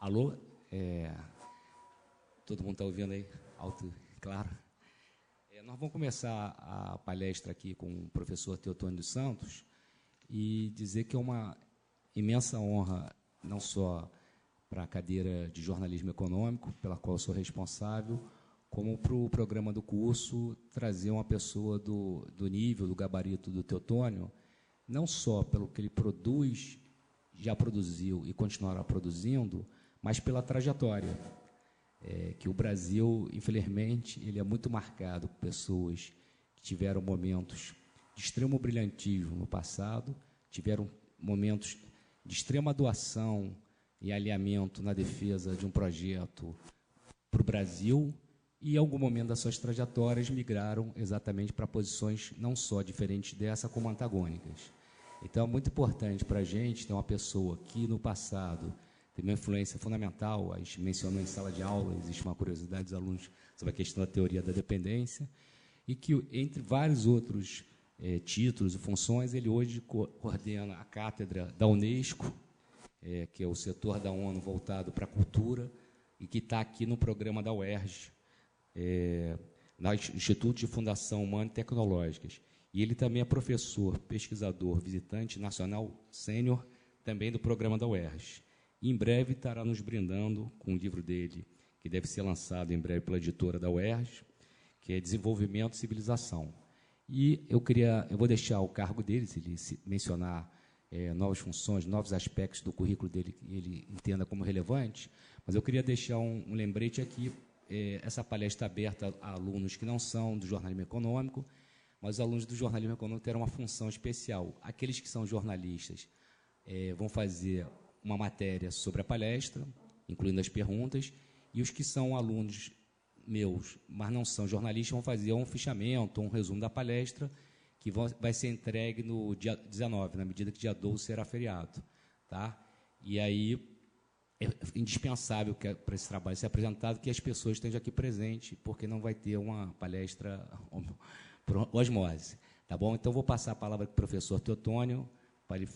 Alô? Todo mundo está ouvindo aí? Alto e claro? Nós vamos começar a palestra aqui com o professor Teotônio dos Santos e dizer que é uma imensa honra, não só para a cadeira de jornalismo econômico, pela qual eu sou responsável, como para o programa do curso, trazer uma pessoa do nível, do gabarito do Teotônio, não só pelo que ele produz, já produziu e continuará produzindo, mas pela trajetória. Que o Brasil, infelizmente, ele é muito marcado por pessoas que tiveram momentos de extremo brilhantismo no passado, tiveram momentos de extrema doação e alinhamento na defesa de um projeto para o Brasil, e, em algum momento das suas trajetórias, migraram exatamente para posições não só diferentes dessa, como antagônicas. Então, é muito importante para a gente ter uma pessoa que, no passado, teve uma influência fundamental. A gente mencionou em sala de aula, existe uma curiosidade dos alunos sobre a questão da teoria da dependência, e que, entre vários outros títulos e funções, ele hoje coordena a cátedra da Unesco, que é o setor da ONU voltado para a cultura, e que está aqui no programa da UERJ, no Instituto de Fundação Humana e Tecnológicas. E ele também é professor, pesquisador, visitante nacional sênior, também do programa da UERJ. E, em breve, estará nos brindando com um livro dele, que deve ser lançado em breve pela editora da UERJ, que é Desenvolvimento e Civilização. E eu vou deixar o cargo dele, se ele mencionar novas funções, novos aspectos do currículo dele que ele entenda como relevante, mas eu queria deixar um lembrete aqui. Essa palestra está aberta a alunos que não são do jornalismo econômico, mas os alunos do jornalismo econômico terão uma função especial. Aqueles que são jornalistas vão fazer uma matéria sobre a palestra, incluindo as perguntas, e os que são alunos meus, mas não são jornalistas, vão fazer um fichamento, um resumo da palestra, que vai ser entregue no dia 19, na medida que dia 12 será feriado. Tá? E aí é indispensável para esse trabalho ser apresentado que as pessoas estejam aqui presentes, porque não vai ter uma palestra por osmose. Tá bom? Então, vou passar a palavra para o professor Teotônio, para ele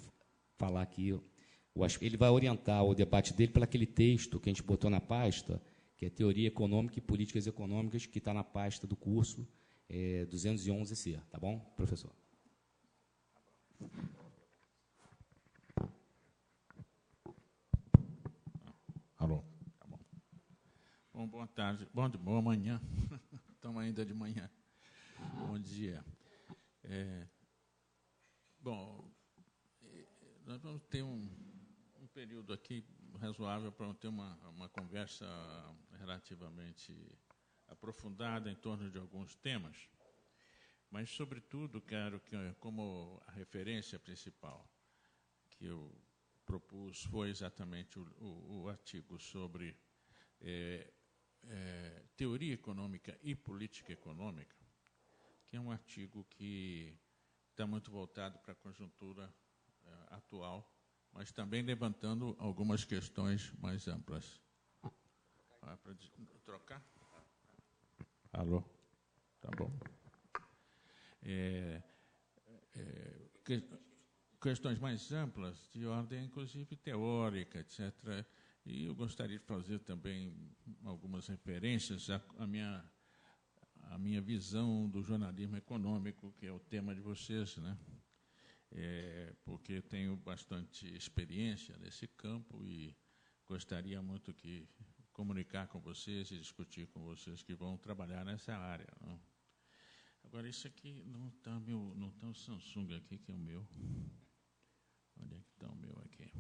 falar aqui. Ele vai orientar o debate dele pelo aquele texto que a gente botou na pasta, que é Teoria Econômica e Políticas Econômicas, que está na pasta do curso 211C. Tá bom, professor? Alô? Tá bom. Bom, boa tarde. Boa manhã. Estamos ainda de manhã. Bom dia. Bom, nós vamos ter um período aqui razoável para ter uma conversa relativamente aprofundada em torno de alguns temas, mas, sobretudo, quero que, como a referência principal que eu propus foi exatamente o artigo sobre teoria econômica e política econômica, que é um artigo que está muito voltado para a conjuntura atual, mas também levantando algumas questões mais amplas. Para trocar? Alô? Tá bom. Questões mais amplas, de ordem, inclusive, teórica, etc. E eu gostaria de fazer também algumas referências à minha visão do jornalismo econômico, que é o tema de vocês, né? porque tenho bastante experiência nesse campo e gostaria muito que comunicar com vocês e discutir com vocês que vão trabalhar nessa área. Não? Agora, isso aqui não está o Samsung aqui, que é o meu. Onde é que está o meu aqui?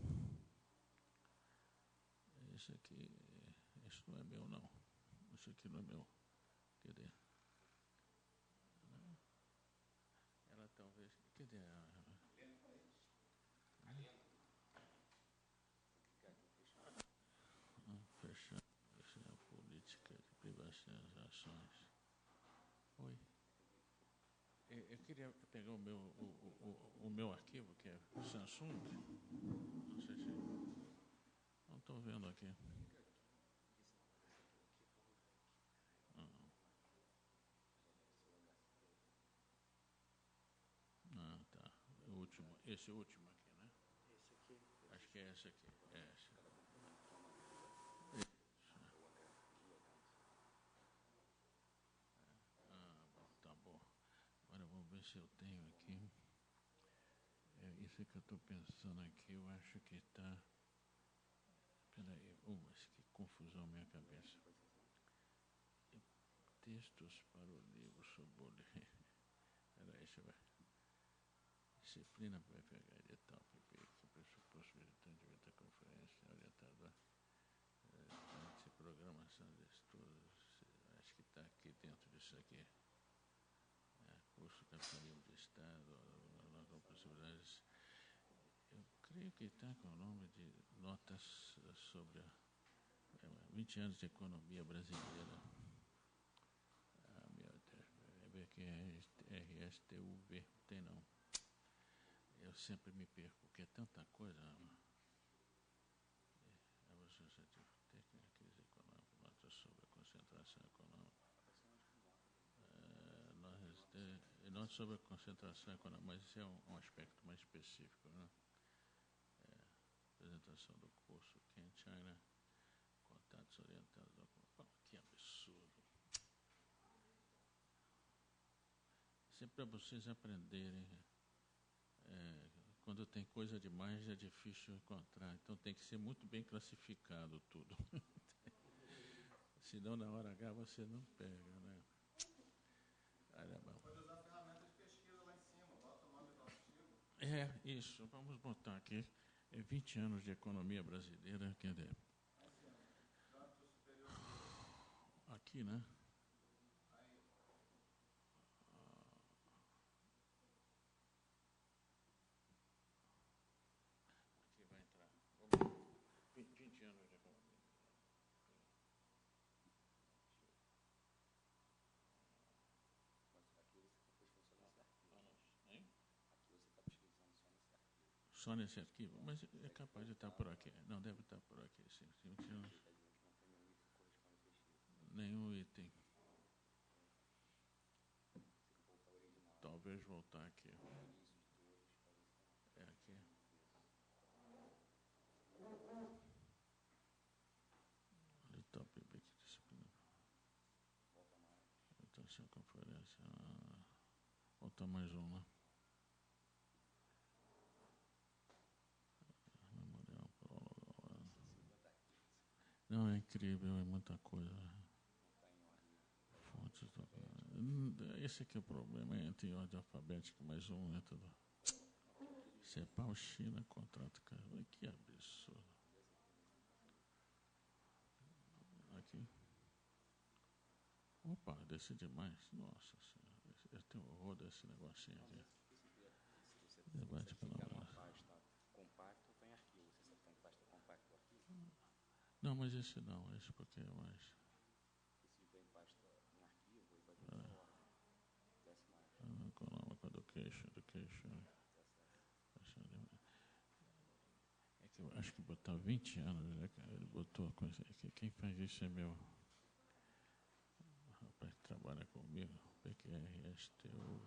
Esse aqui, esse não é meu, não. Esse aqui não é meu. Cadê? Não. Ela talvez... Cadê ela? Fechar. Essa é a política de privatizações. Oi. Eu queria pegar o meu arquivo, que é Samsung. Não sei se... Não estou vendo aqui. Ah, tá. O último, esse último aqui, né? Esse aqui. Acho que é esse aqui. É esse. Bom, tá bom. Agora eu vou ver se eu tenho aqui. Isso que eu estou pensando aqui, eu acho que está... Peraí, mas que confusão na minha cabeça. Textos para o livro sobre o... Peraí, deixa eu ver. Disciplina PFH edital, PP, pressuposto visitante de conferência, orientador, programação de estudos, acho que está aqui dentro disso aqui. Curso Capitalismo de Estado, com possibilidades. Eu creio que está com o nome de notas sobre 20 anos de economia brasileira. Meu Deus, é que é RSTUV, tem não. Eu sempre me perco, porque é tanta coisa. Técnica, crise econômica, notas sobre a concentração econômica. Notas sobre a concentração econômica, mas isso é um aspecto mais específico, né? Apresentação do curso Ken China, contatos orientados ao... Que absurdo. Sempre para vocês aprenderem. Quando tem coisa demais é difícil encontrar, então tem que ser muito bem classificado tudo. Senão na hora H você não pega, né? Pode usar a ferramenta de pesquisa lá em cima, bota o nome do artigo. Isso, vamos botar aqui. 20 anos de economia brasileira, quer dizer. Aqui, né? Aqui vai entrar. 20 anos de economia. Só nesse arquivo? Mas é capaz de estar por aqui. Não, deve estar por aqui, sim. Nenhum item. Talvez voltar aqui. É aqui. Top disciplina. Atenção, conferência. Voltar mais um, né? Não, é incrível, é muita coisa. Fontes do... Esse aqui é o problema, tem ordem alfabética, mais um método. CEPAL, China, contrato, cara. Que absurdo. Aqui. Opa, desci demais. Nossa Senhora, eu tenho horror desse negocinho aqui. Debate pela pasta compacto ou tem arquivo? Você sabe que tem pasta compacto ou arquivo? Não, mas esse não, esse porque é mais... Esse tem pasta em arquivo e vai vir na ordem. Desce mais. Econômico, education. É que eu acho que botar 20 anos, né, cara? Ele botou a coisa aqui. Quem faz isso é meu rapaz que trabalha comigo. PQR, STU,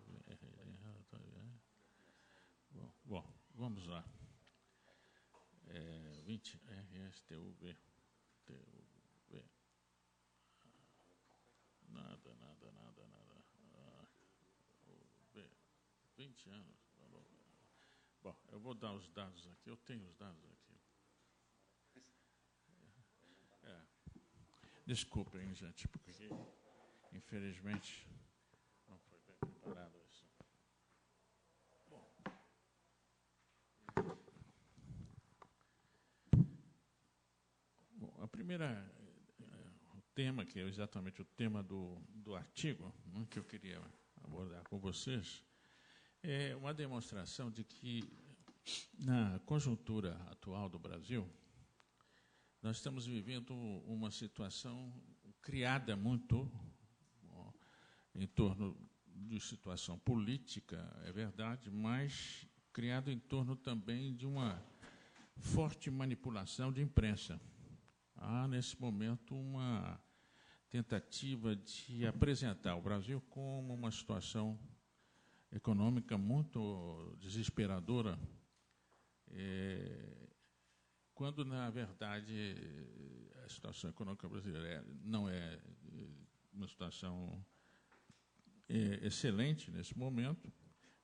Bom, vamos lá. 20 RSTUV. Nada. 20 anos. Bom, eu vou dar os dados aqui. Eu tenho os dados aqui. Desculpem, gente, porque, infelizmente, não foi bem preparado isso. Bom, a primeira, o tema, que é exatamente o tema do artigo, né, que eu queria abordar com vocês, é uma demonstração de que, na conjuntura atual do Brasil, nós estamos vivendo uma situação criada muito em torno de situação política, é verdade, mas criado em torno também de uma forte manipulação de imprensa. Há, nesse momento, uma tentativa de apresentar o Brasil como uma situação econômica muito desesperadora, quando, na verdade, a situação econômica brasileira não é uma situação excelente nesse momento,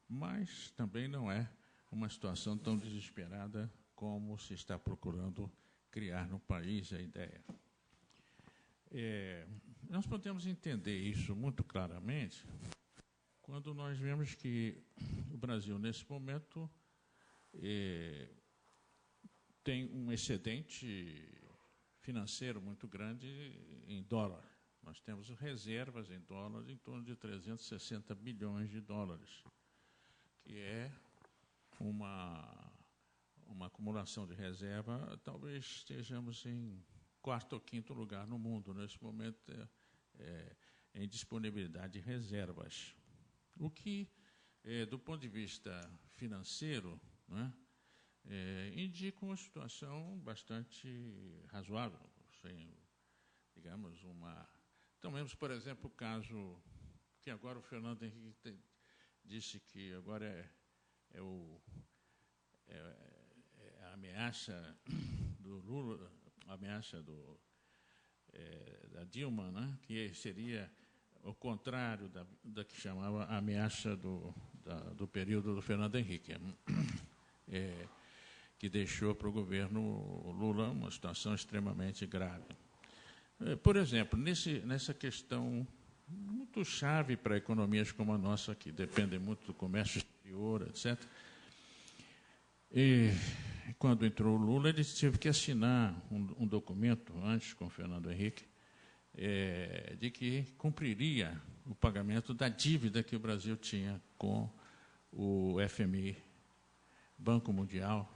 mas também não é uma situação tão desesperada como se está procurando criar no país a ideia. Nós podemos entender isso muito claramente quando nós vemos que o Brasil, nesse momento, tem um excedente financeiro muito grande em dólar. Nós temos reservas em dólares em torno de 360 bilhões de dólares, que é uma acumulação de reserva. Talvez estejamos em quarto ou quinto lugar no mundo, nesse momento, em disponibilidade de reservas. O que, do ponto de vista financeiro, né, indica uma situação bastante razoável, sem, digamos, Tomemos, por exemplo, o caso que agora o Fernando Henrique disse que agora a ameaça do Lula, a ameaça da Dilma, né, que seria o contrário da que chamava a ameaça do período do Fernando Henrique. Que deixou para o governo Lula uma situação extremamente grave. Por exemplo, nessa questão muito chave para economias como a nossa, que dependem muito do comércio exterior, etc., e quando entrou o Lula, ele teve que assinar um documento, antes com o Fernando Henrique, de que cumpriria o pagamento da dívida que o Brasil tinha com o FMI, Banco Mundial.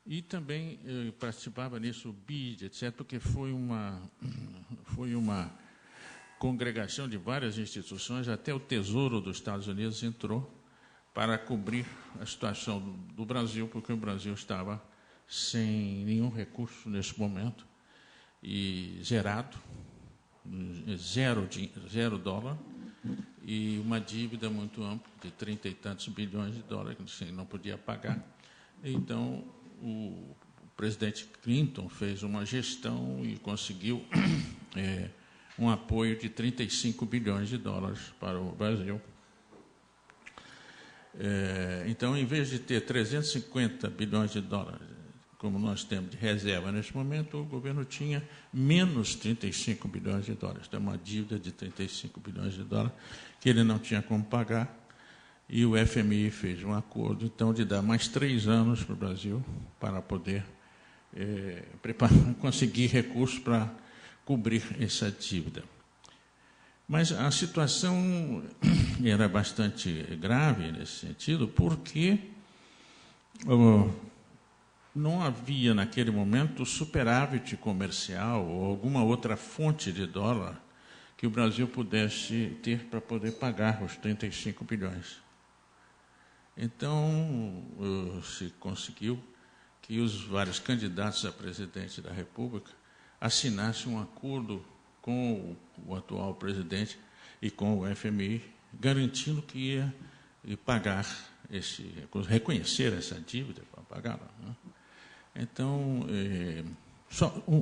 E também participava nisso o BID, etc., porque foi uma congregação de várias instituições, até o Tesouro dos Estados Unidos entrou para cobrir a situação do Brasil, porque o Brasil estava sem nenhum recurso nesse momento, e zerado, zero dólar, e uma dívida muito ampla, de 30 e tantos bilhões de dólares, que não podia pagar. Então, o presidente Clinton fez uma gestão e conseguiu um apoio de 35 bilhões de dólares para o Brasil. Então, em vez de ter 350 bilhões de dólares, como nós temos de reserva neste momento, o governo tinha menos 35 bilhões de dólares. Então, uma dívida de 35 bilhões de dólares que ele não tinha como pagar. E o FMI fez um acordo, então, de dar mais 3 anos para o Brasil para poder conseguir recursos para cobrir essa dívida. Mas a situação era bastante grave nesse sentido, porque não havia, naquele momento, superávit comercial ou alguma outra fonte de dólar que o Brasil pudesse ter para poder pagar os 35 bilhões. Então, se conseguiu que os vários candidatos a presidente da República assinassem um acordo com o atual presidente e com o FMI, garantindo que ia pagar reconhecer essa dívida para pagá-la, né? Então,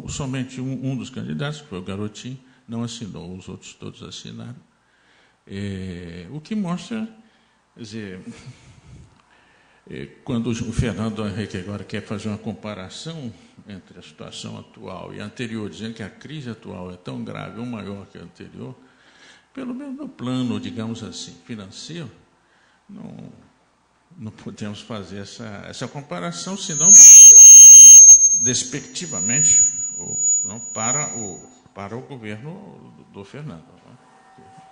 somente um dos candidatos, que foi o Garotinho, não assinou, os outros todos assinaram. O que mostra, quer dizer, Quando o Fernando Henrique agora quer fazer uma comparação entre a situação atual e a anterior, dizendo que a crise atual é tão grave ou maior que a anterior, pelo menos no plano, digamos assim, financeiro, não podemos fazer essa comparação, senão despectivamente para o governo do Fernando.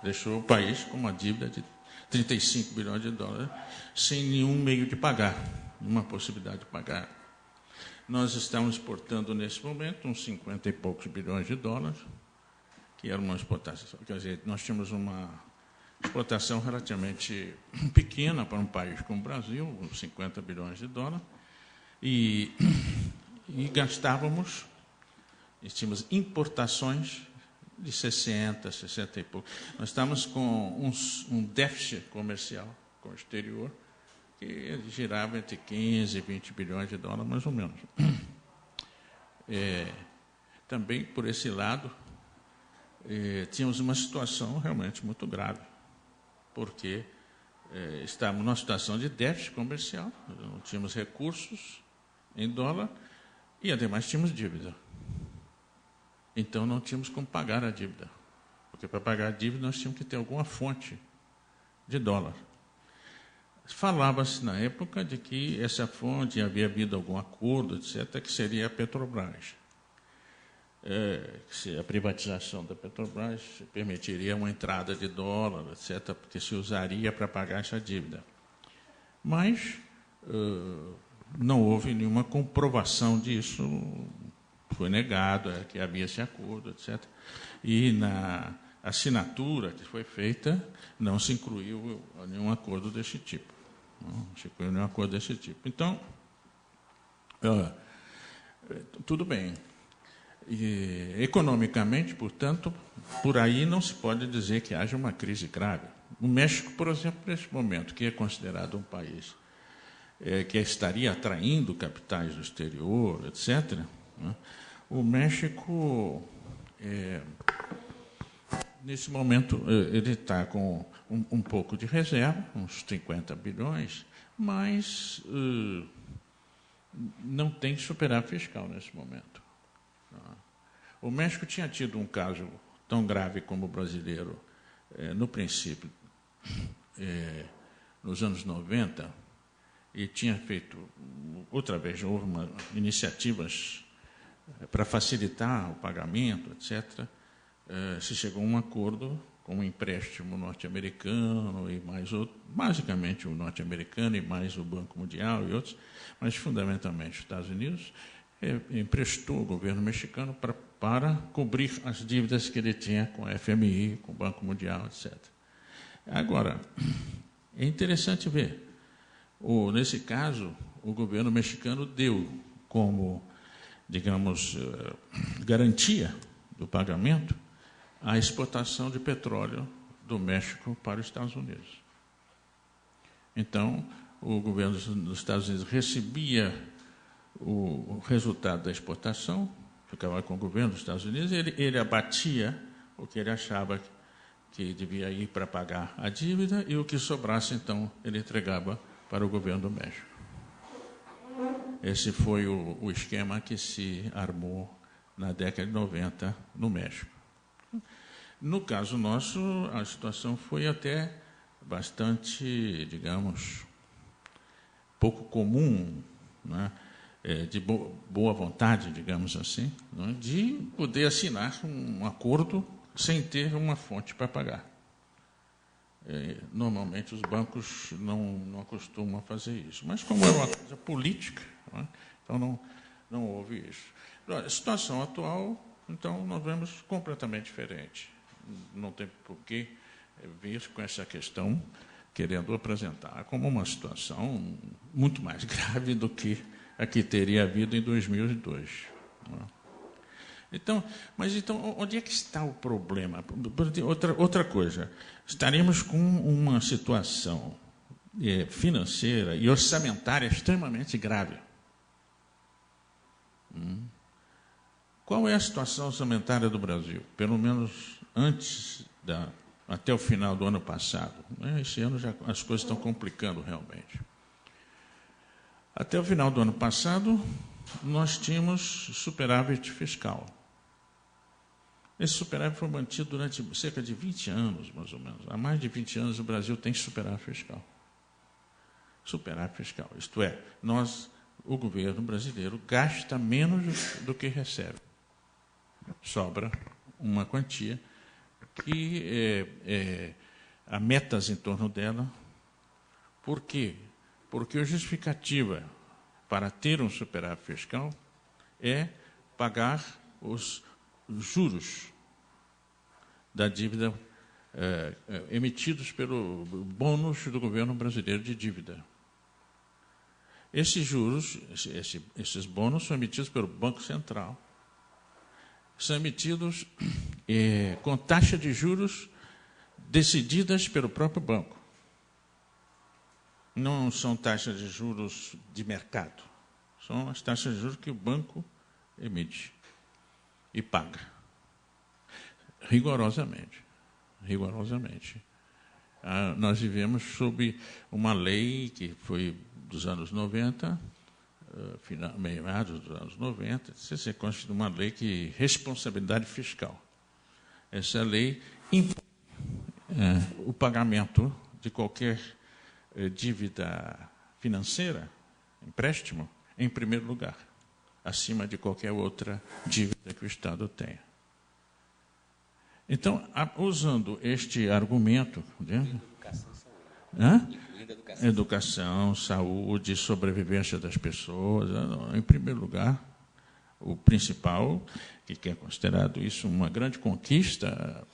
Deixou o país com uma dívida de 35 bilhões de dólares, sem nenhum meio de pagar, nenhuma possibilidade de pagar. Nós estamos exportando, nesse momento, uns 50 e poucos bilhões de dólares, que era uma exportação. Quer dizer, nós tínhamos uma exportação relativamente pequena para um país como o Brasil, uns 50 bilhões de dólares, e gastávamos, tínhamos importações de 60 e pouco. Nós estamos com um déficit comercial com o exterior que girava entre 15 e 20 bilhões de dólares, mais ou menos. Também, por esse lado, tínhamos uma situação realmente muito grave, porque estávamos numa situação de déficit comercial, não tínhamos recursos em dólar e, ademais, tínhamos dívida. Então, não tínhamos como pagar a dívida, porque para pagar a dívida nós tínhamos que ter alguma fonte de dólar. Falava-se na época de que essa fonte havia havido algum acordo, etc., que seria a Petrobras. A privatização da Petrobras permitiria uma entrada de dólar, etc., porque se usaria para pagar essa dívida. Mas não houve nenhuma comprovação disso. Foi negado que havia esse acordo, etc. E na assinatura que foi feita, não se incluiu nenhum acordo desse tipo. Não se incluiu nenhum acordo desse tipo. Então, tudo bem. E, economicamente, portanto, por aí não se pode dizer que haja uma crise grave. O México, por exemplo, neste momento, que é considerado um país que estaria atraindo capitais do exterior, etc., né? O México, nesse momento, ele está com um pouco de reserva, uns 50 bilhões, mas não tem superávit fiscal nesse momento. O México tinha tido um caso tão grave como o brasileiro, no princípio, nos anos 90, e tinha feito, outra vez, houve iniciativas para facilitar o pagamento, etc., se chegou a um acordo com um empréstimo norte-americano e mais outro, basicamente o norte-americano e mais o Banco Mundial e outros, mas fundamentalmente os Estados Unidos, emprestou o governo mexicano para cobrir as dívidas que ele tinha com a FMI, com o Banco Mundial, etc. Agora, é interessante ver, nesse caso, o governo mexicano deu como, digamos, garantia do pagamento a exportação de petróleo do México para os Estados Unidos. Então, o governo dos Estados Unidos recebia o resultado da exportação, ficava com o governo dos Estados Unidos, ele abatia o que ele achava que devia ir para pagar a dívida, e o que sobrasse, então, ele entregava para o governo do México. Esse foi o esquema que se armou na década de 90 no México. No caso nosso, a situação foi até bastante, digamos, pouco comum, né? De boa vontade, digamos assim, né? De poder assinar um acordo sem ter uma fonte para pagar. Normalmente os bancos não costumam fazer isso, mas como é uma coisa política, né? Então não houve isso. A situação atual, então, nós vemos completamente diferente. Não tem por que vir com essa questão querendo apresentar como uma situação muito mais grave do que a que teria havido em 2002. Então, onde é que está o problema? Outra coisa, estaremos com uma situação financeira e orçamentária extremamente grave. Qual é a situação orçamentária do Brasil? Pelo menos até o final do ano passado. Esse ano as coisas estão complicando realmente. Até o final do ano passado, nós tínhamos superávit fiscal. Esse superávit foi mantido durante cerca de 20 anos, mais ou menos. Há mais de 20 anos o Brasil tem superávit fiscal. Superávit fiscal, isto é, o governo brasileiro gasta menos do que recebe. Sobra uma quantia que há metas em torno dela. Por quê? Porque a justificativa para ter um superávit fiscal é pagar os juros da dívida emitidos pelo bônus do governo brasileiro de dívida. Esses juros, esses bônus são emitidos pelo Banco Central. São emitidos com taxa de juros decididas pelo próprio banco. Não são taxas de juros de mercado. São as taxas de juros que o banco emite e paga. Rigorosamente. Rigorosamente. Nós vivemos sob uma lei que foi dos anos 90, meados dos anos 90, se constitui uma lei que responsabilidade fiscal. Essa lei impõe o pagamento de qualquer dívida financeira, empréstimo, em primeiro lugar, acima de qualquer outra dívida que o Estado tenha. Então, usando este argumento... Educação, saúde, sobrevivência das pessoas, em primeiro lugar, o principal, que é considerado isso uma grande conquista,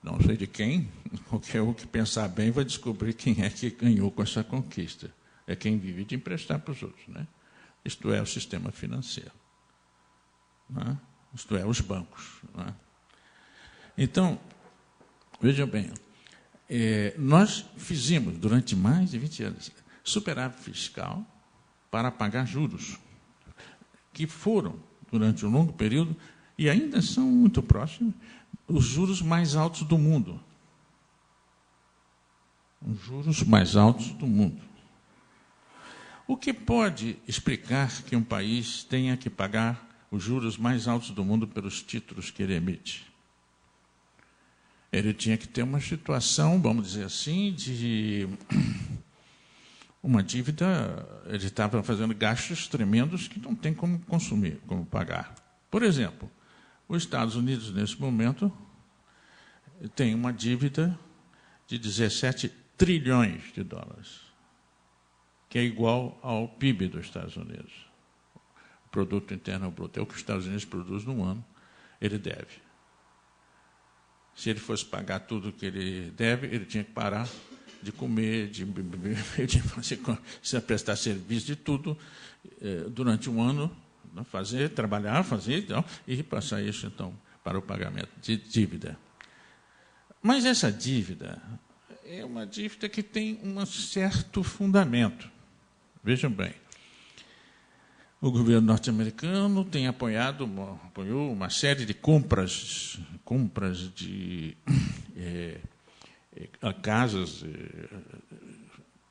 não sei de quem, qualquer um que pensar bem vai descobrir quem é que ganhou com essa conquista. É quem vive de emprestar para os outros, né? Isto é, o sistema financeiro. Não é? Isto é, os bancos. Não é? Então, veja bem, nós fizemos, durante mais de 20 anos, superávit fiscal para pagar juros, que foram, durante um longo período, e ainda são muito próximos, os juros mais altos do mundo. Os juros mais altos do mundo. O que pode explicar que um país tenha que pagar os juros mais altos do mundo pelos títulos que ele emite? Ele tinha que ter uma situação, vamos dizer assim, de uma dívida. Ele estava fazendo gastos tremendos que não tem como consumir, como pagar. Por exemplo, os Estados Unidos, nesse momento, tem uma dívida de 17 trilhões de dólares, que é igual ao PIB dos Estados Unidos. O Produto Interno Bruto é o que os Estados Unidos produz num ano, ele deve. Se ele fosse pagar tudo o que ele deve, ele tinha que parar de comer, de beber, de prestar serviço, de tudo, durante um ano, trabalhar, fazer, então, e passar isso, então, para o pagamento de dívida. Mas essa dívida é uma dívida que tem um certo fundamento. Vejam bem, o governo norte-americano tem apoiou uma série de compras de casas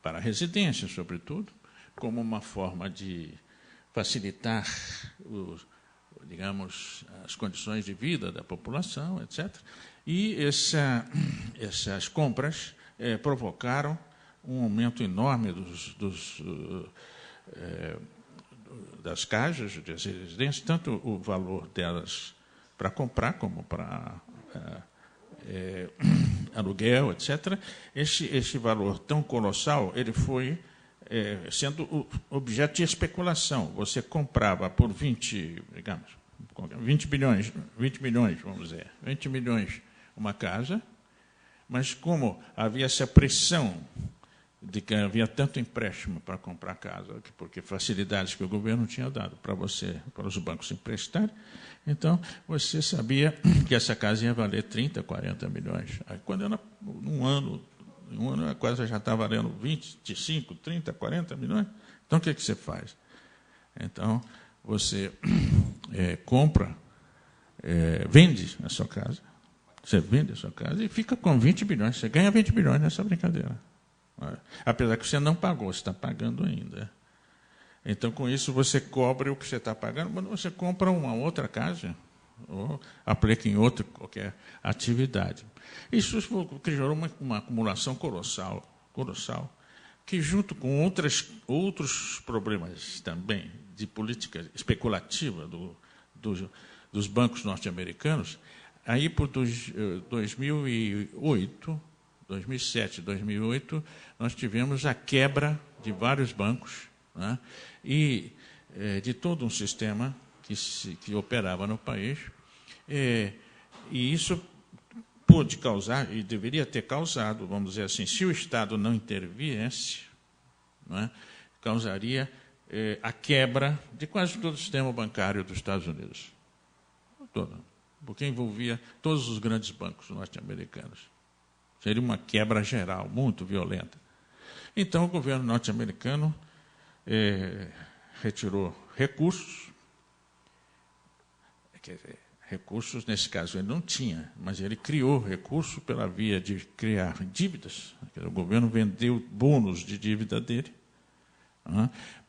para residências, sobretudo, como uma forma de facilitar, digamos, as condições de vida da população, etc. E essas compras provocaram um aumento enorme das casas de residência, tanto o valor delas para comprar como para aluguel, etc. Esse valor tão colossal, ele foi sendo objeto de especulação. Você comprava por 20 milhões, vamos dizer, 20 milhões uma casa, mas como havia essa pressão de que havia tanto empréstimo para comprar casa, porque facilidades que o governo tinha dado para os bancos emprestarem, então você sabia que essa casa ia valer 30, 40 milhões. Aí, quando era um ano a casa já está valendo 25, 30, 40 milhões, então o que você faz? Então, você compra, vende a sua casa, e fica com 20 bilhões, você ganha 20 bilhões nessa brincadeira. Apesar que você não pagou, você está pagando ainda. Então, com isso, você cobre o que você está pagando, mas você compra uma outra casa ou aplica em outra qualquer atividade. Isso criou uma acumulação colossal, que, junto com outros problemas também de política especulativa dos bancos norte-americanos, aí por 2007, 2008, nós tivemos a quebra de vários bancos, né, e de todo um sistema que operava no país, e isso pôde causar, e deveria ter causado, vamos dizer assim, se o Estado não interviesse, né, causaria a quebra de quase todo o sistema bancário dos Estados Unidos. Todo, porque envolvia todos os grandes bancos norte-americanos. Seria uma quebra geral, muito violenta. Então, o governo norte-americano retirou recursos, quer dizer, recursos, nesse caso, ele não tinha, mas ele criou recursos pela via de criar dívidas. O governo vendeu bônus de dívida dele,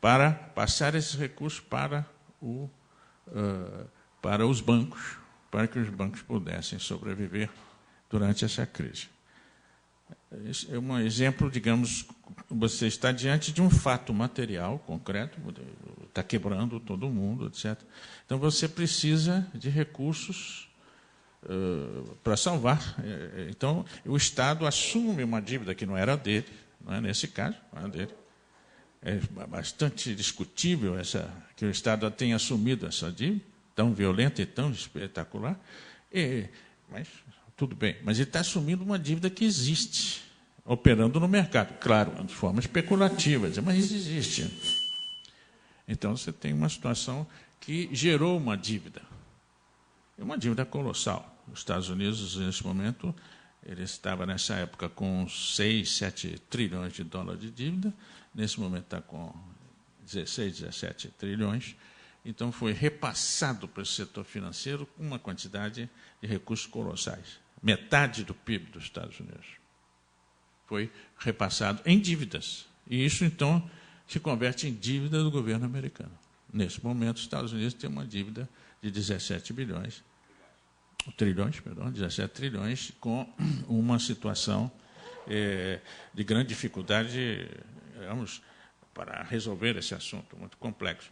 para passar esses recursos para os bancos, para que os bancos pudessem sobreviver durante essa crise. Esse é um exemplo, digamos, você está diante de um fato material, concreto, está quebrando todo mundo, etc. Então, você precisa de recursos para salvar. Então, o Estado assume uma dívida que não era dele, não é nesse caso, não era dele. É bastante discutível que o Estado tenha assumido essa dívida, tão violenta e tão espetacular, mas tudo bem. Mas ele está assumindo uma dívida que existe, operando no mercado. Claro, de forma especulativa, mas existe. Então, você tem uma situação que gerou uma dívida colossal. Os Estados Unidos, nesse momento, ele estava, nessa época, com 6, 7 trilhões de dólares de dívida, nesse momento está com 16, 17 trilhões. Então, foi repassado para o setor financeiro uma quantidade de recursos colossais. Metade do PIB dos Estados Unidos foi repassado em dívidas. E isso, então, se converte em dívida do governo americano. Nesse momento, os Estados Unidos têm uma dívida de 17 trilhões, com uma situação de grande dificuldade, digamos, para resolver esse assunto muito complexo.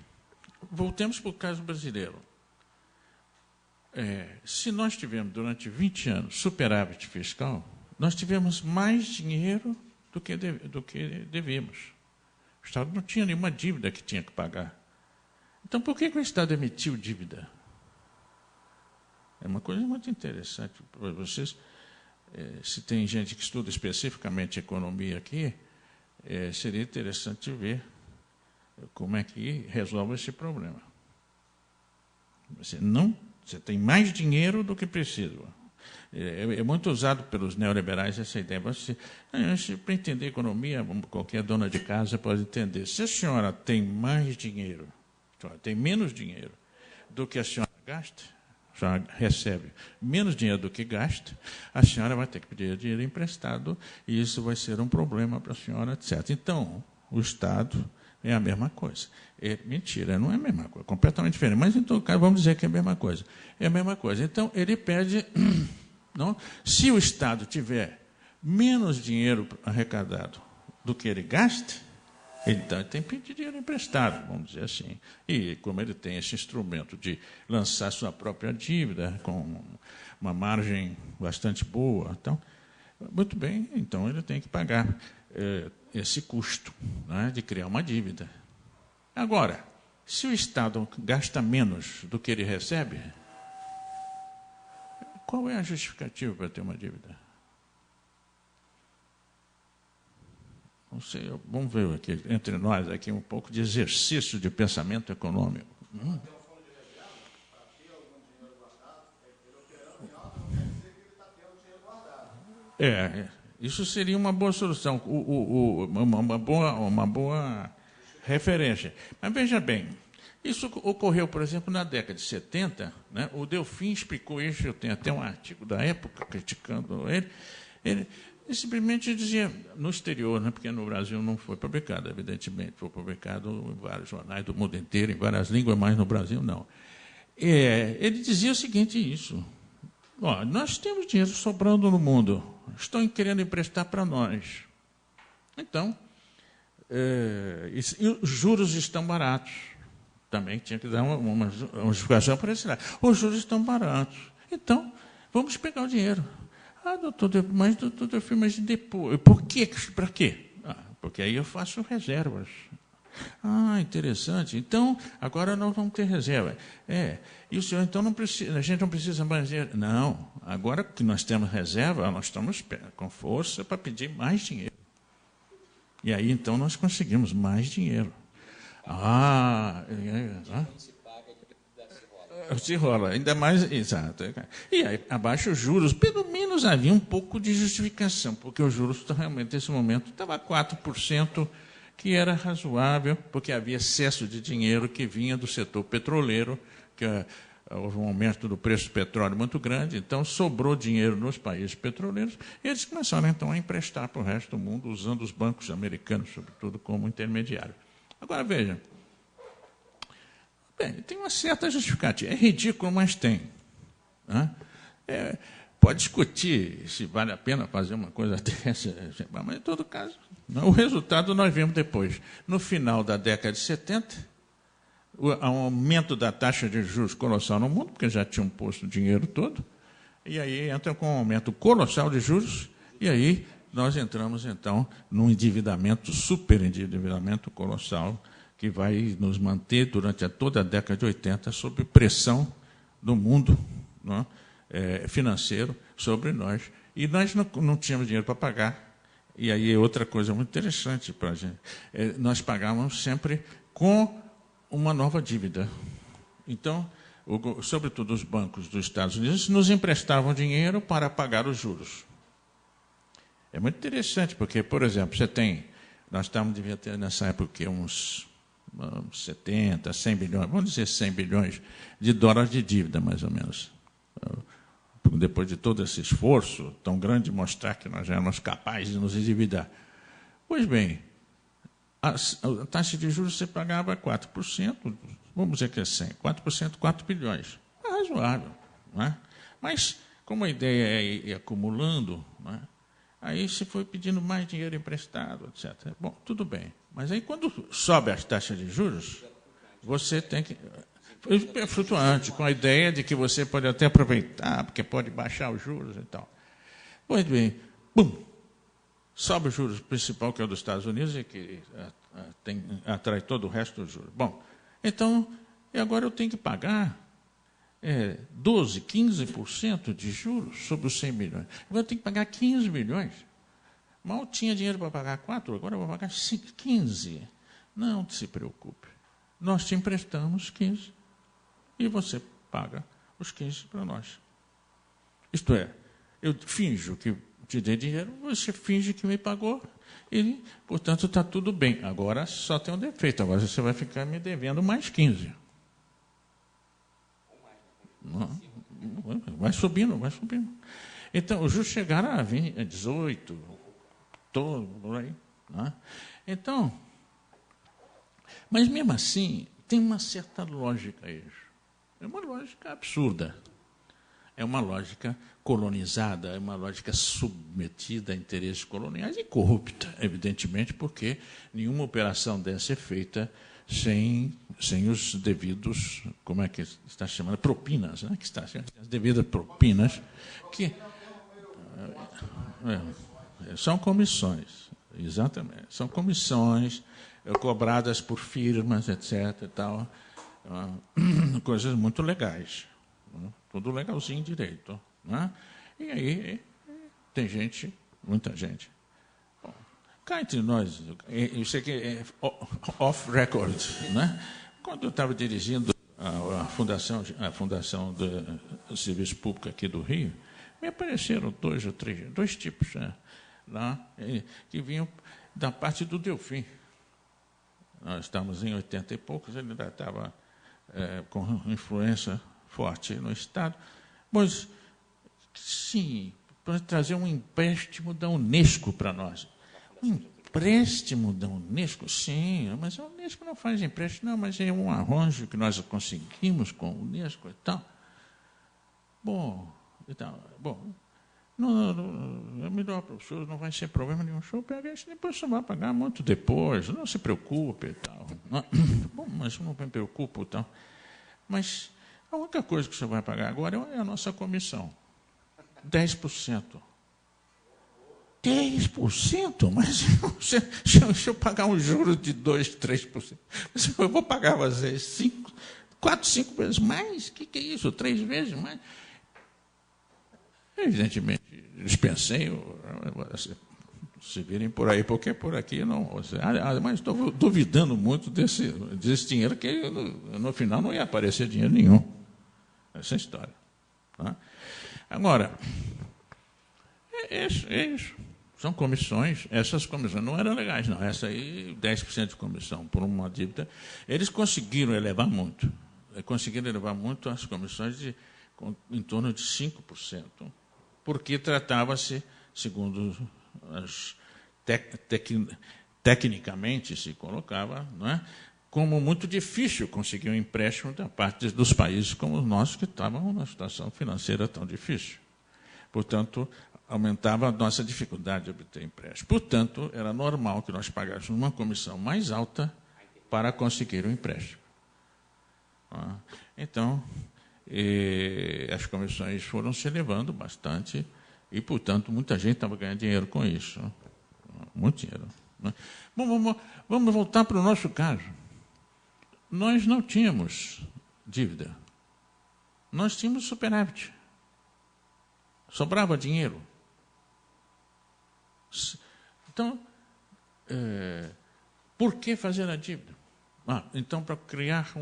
Voltemos para o caso brasileiro. Se nós tivemos, durante 20 anos, superávit fiscal, nós tivemos mais dinheiro do que devíamos. O Estado não tinha nenhuma dívida que tinha que pagar. Então, por que o Estado emitiu dívida? É uma coisa muito interessante para vocês. Se tem gente que estuda especificamente economia aqui, seria interessante ver como é que resolve esse problema. Você tem mais dinheiro do que precisa. É muito usado pelos neoliberais essa ideia. Para entender economia, qualquer dona de casa pode entender. Se a senhora tem mais dinheiro, tem menos dinheiro do que a senhora gasta, a senhora recebe menos dinheiro do que gasta, a senhora vai ter que pedir dinheiro emprestado e isso vai ser um problema para a senhora, etc. Então, o Estado é a mesma coisa. Mentira, não é a mesma coisa, é completamente diferente. Mas, então, vamos dizer que é a mesma coisa. É a mesma coisa. Então, ele pede... Não? Se o Estado tiver menos dinheiro arrecadado do que ele gasta, então ele tem que pedir dinheiro emprestado, vamos dizer assim. E como ele tem esse instrumento de lançar sua própria dívida com uma margem bastante boa, então, muito bem, então ele tem que pagar esse custo, né, de criar uma dívida. Agora, se o Estado gasta menos do que ele recebe, qual é a justificativa para ter uma dívida? Não sei, vamos ver aqui, entre nós aqui um pouco de exercício de pensamento econômico. Isso seria uma boa solução, uma boa referência. Mas veja bem, isso ocorreu, por exemplo, na década de 70, né? O Delfim explicou isso, eu tenho até um artigo da época criticando ele. E simplesmente dizia, no exterior, né, porque no Brasil não foi publicado, evidentemente, foi publicado em vários jornais do mundo inteiro, em várias línguas, mas no Brasil não. Ele dizia o seguinte, isso, ó, nós temos dinheiro sobrando no mundo, estão querendo emprestar para nós. Então, e os juros estão baratos. Também tinha que dar uma justificação para esse lado. Os juros estão baratos. Então, vamos pegar o dinheiro. Ah, doutor, mas depois. Por quê? Para quê? Porque aí eu faço reservas. Ah, interessante. Então, agora nós vamos ter reserva. E o senhor, então, não precisa, a gente não precisa mais dinheiro. Não, agora que nós temos reserva, nós estamos com força para pedir mais dinheiro. E aí, então, nós conseguimos mais dinheiro. Se rola, ainda mais, exato. E aí, abaixo os juros, pelo menos havia um pouco de justificação, porque os juros, realmente, nesse momento, estava 4%, que era razoável, porque havia excesso de dinheiro que vinha do setor petroleiro, que houve um aumento do preço do petróleo muito grande, então sobrou dinheiro nos países petroleiros, e eles começaram, então, a emprestar para o resto do mundo, usando os bancos americanos, sobretudo, como intermediário. Agora, veja, bem, tem uma certa justificativa. É ridículo, mas tem. Né? Pode discutir se vale a pena fazer uma coisa dessa, mas, em todo caso, o resultado nós vimos depois. No final da década de 70, o aumento da taxa de juros colossal no mundo, porque já tinham posto o dinheiro todo, e aí entra com um aumento colossal de juros, e aí nós entramos, então, num endividamento, superendividamento colossal, que vai nos manter durante toda a década de 80 sob pressão do mundo, não é, financeiro sobre nós. E nós não tínhamos dinheiro para pagar. E aí é outra coisa muito interessante para a gente. Nós pagávamos sempre com uma nova dívida. Então, sobretudo os bancos dos Estados Unidos, nos emprestavam dinheiro para pagar os juros. É muito interessante, porque, por exemplo, nós devia ter nessa época uns 70, 100 bilhões, vamos dizer 100 bilhões de dólares de dívida, mais ou menos. Depois de todo esse esforço tão grande de mostrar que nós éramos capazes de nos endividar. Pois bem, a taxa de juros você pagava 4%, vamos dizer que é 100, 4%, 4 bilhões. É razoável. Não é? Mas, como a ideia é ir acumulando, não é? Aí se foi pedindo mais dinheiro emprestado, etc. Bom, tudo bem. Mas aí, quando sobe as taxas de juros, você tem que... É flutuante, com a ideia de que você pode até aproveitar, porque pode baixar os juros e tal. Pois bem, sobe o juros principal, que é o dos Estados Unidos, e que atrai todo o resto dos juros. Bom, então, e agora eu tenho que pagar 12%, 15% de juros sobre os 100 milhões. Agora eu tenho que pagar 15 milhões. Mal tinha dinheiro para pagar 4, agora eu vou pagar 15. Não se preocupe. Nós te emprestamos 15 e você paga os 15 para nós. Isto é, eu finjo que te dei dinheiro, você finge que me pagou e, portanto, está tudo bem. Agora só tem um defeito, agora você vai ficar me devendo mais 15. Não, vai subindo, vai subindo. Então, os juros chegaram a 20, a 18, todo por aí. Né? Então, mas mesmo assim, tem uma certa lógica isso. É uma lógica absurda. É uma lógica colonizada, é uma lógica submetida a interesses coloniais e corrupta, evidentemente, porque nenhuma operação dessa é feita sem os devidos, como é que está chamando, propinas, né? Que está as devidas propinas, que são comissões, exatamente, são comissões cobradas por firmas, etc. E tal, coisas muito legais, né? Tudo legalzinho direito, né? E aí tem gente, muita gente. Bom, cá entre nós, isso aqui é off record, né? Quando eu estava dirigindo a fundação do Serviço Público aqui do Rio, me apareceram dois tipos, né, lá, que vinham da parte do Delfim. Nós estávamos em 80 e poucos, ele ainda estava com influência forte no Estado. Mas, sim, para trazer um empréstimo da Unesco para nós. Um empréstimo da Unesco? Sim, mas a Unesco não faz empréstimo, não, mas é um arranjo que nós conseguimos com a Unesco e tal. Bom, é melhor para o senhor, não vai ser problema nenhum. O senhor pega isso, depois você vai pagar muito depois, não se preocupe e tal. Bom, mas não me preocupo e tal. Mas a única coisa que você vai pagar agora é a nossa comissão. 10%. 10%? Mas se eu pagar um juro de 2%, 3%, eu vou pagar às vezes 4, 5 vezes mais? O que é isso? 3 vezes mais? Evidentemente, dispensei, se virem por aí, porque por aqui não. Mas estou duvidando muito desse dinheiro, que no final não ia aparecer dinheiro nenhum. Essa é a história. Tá? Agora, é isso. São comissões. Essas comissões não eram legais, não. Essa aí, 10% de comissão por uma dívida. Eles conseguiram elevar muito. Conseguiram elevar muito as comissões em torno de 5%. Porque tratava-se, segundo tecnicamente se colocava, não é, como muito difícil conseguir um empréstimo da parte dos países como os nossos, que estavam numa situação financeira tão difícil. Portanto, aumentava a nossa dificuldade de obter empréstimo. Portanto, era normal que nós pagássemos uma comissão mais alta para conseguir o empréstimo. Então, as comissões foram se elevando bastante e, portanto, muita gente estava ganhando dinheiro com isso. Muito dinheiro. Bom, vamos voltar para o nosso caso. Nós não tínhamos dívida. Nós tínhamos superávit. Sobrava dinheiro. Então, por que fazer a dívida? Então, para criar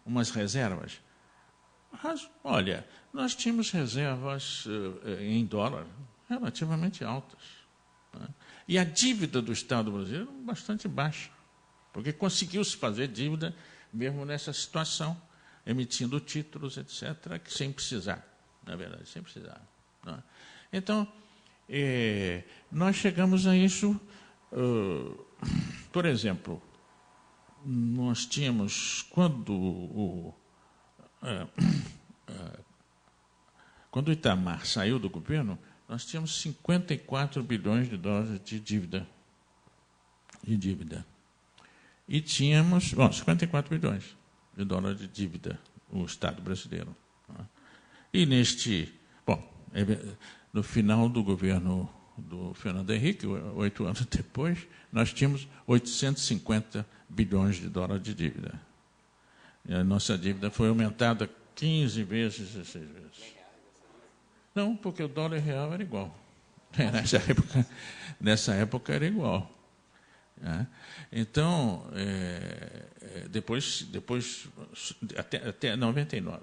umas reservas. Mas, olha, nós tínhamos reservas em dólar relativamente altas. Né? E a dívida do Estado brasileiro bastante baixa, porque conseguiu-se fazer dívida mesmo nessa situação, emitindo títulos, etc., que sem precisar, na verdade, sem precisar. Né? Então, nós chegamos a isso, por exemplo, nós tínhamos, quando o Itamar saiu do governo, nós tínhamos 54 bilhões de dólares de dívida. E tínhamos, 54 bilhões de dólares de dívida, o Estado brasileiro. E no final do governo do Fernando Henrique, 8 anos depois, nós tínhamos 850 bilhões de dólares de dívida. E a nossa dívida foi aumentada 15 vezes, 16 vezes. Não, porque o dólar real era igual. Nessa época era igual. Então, depois até 99,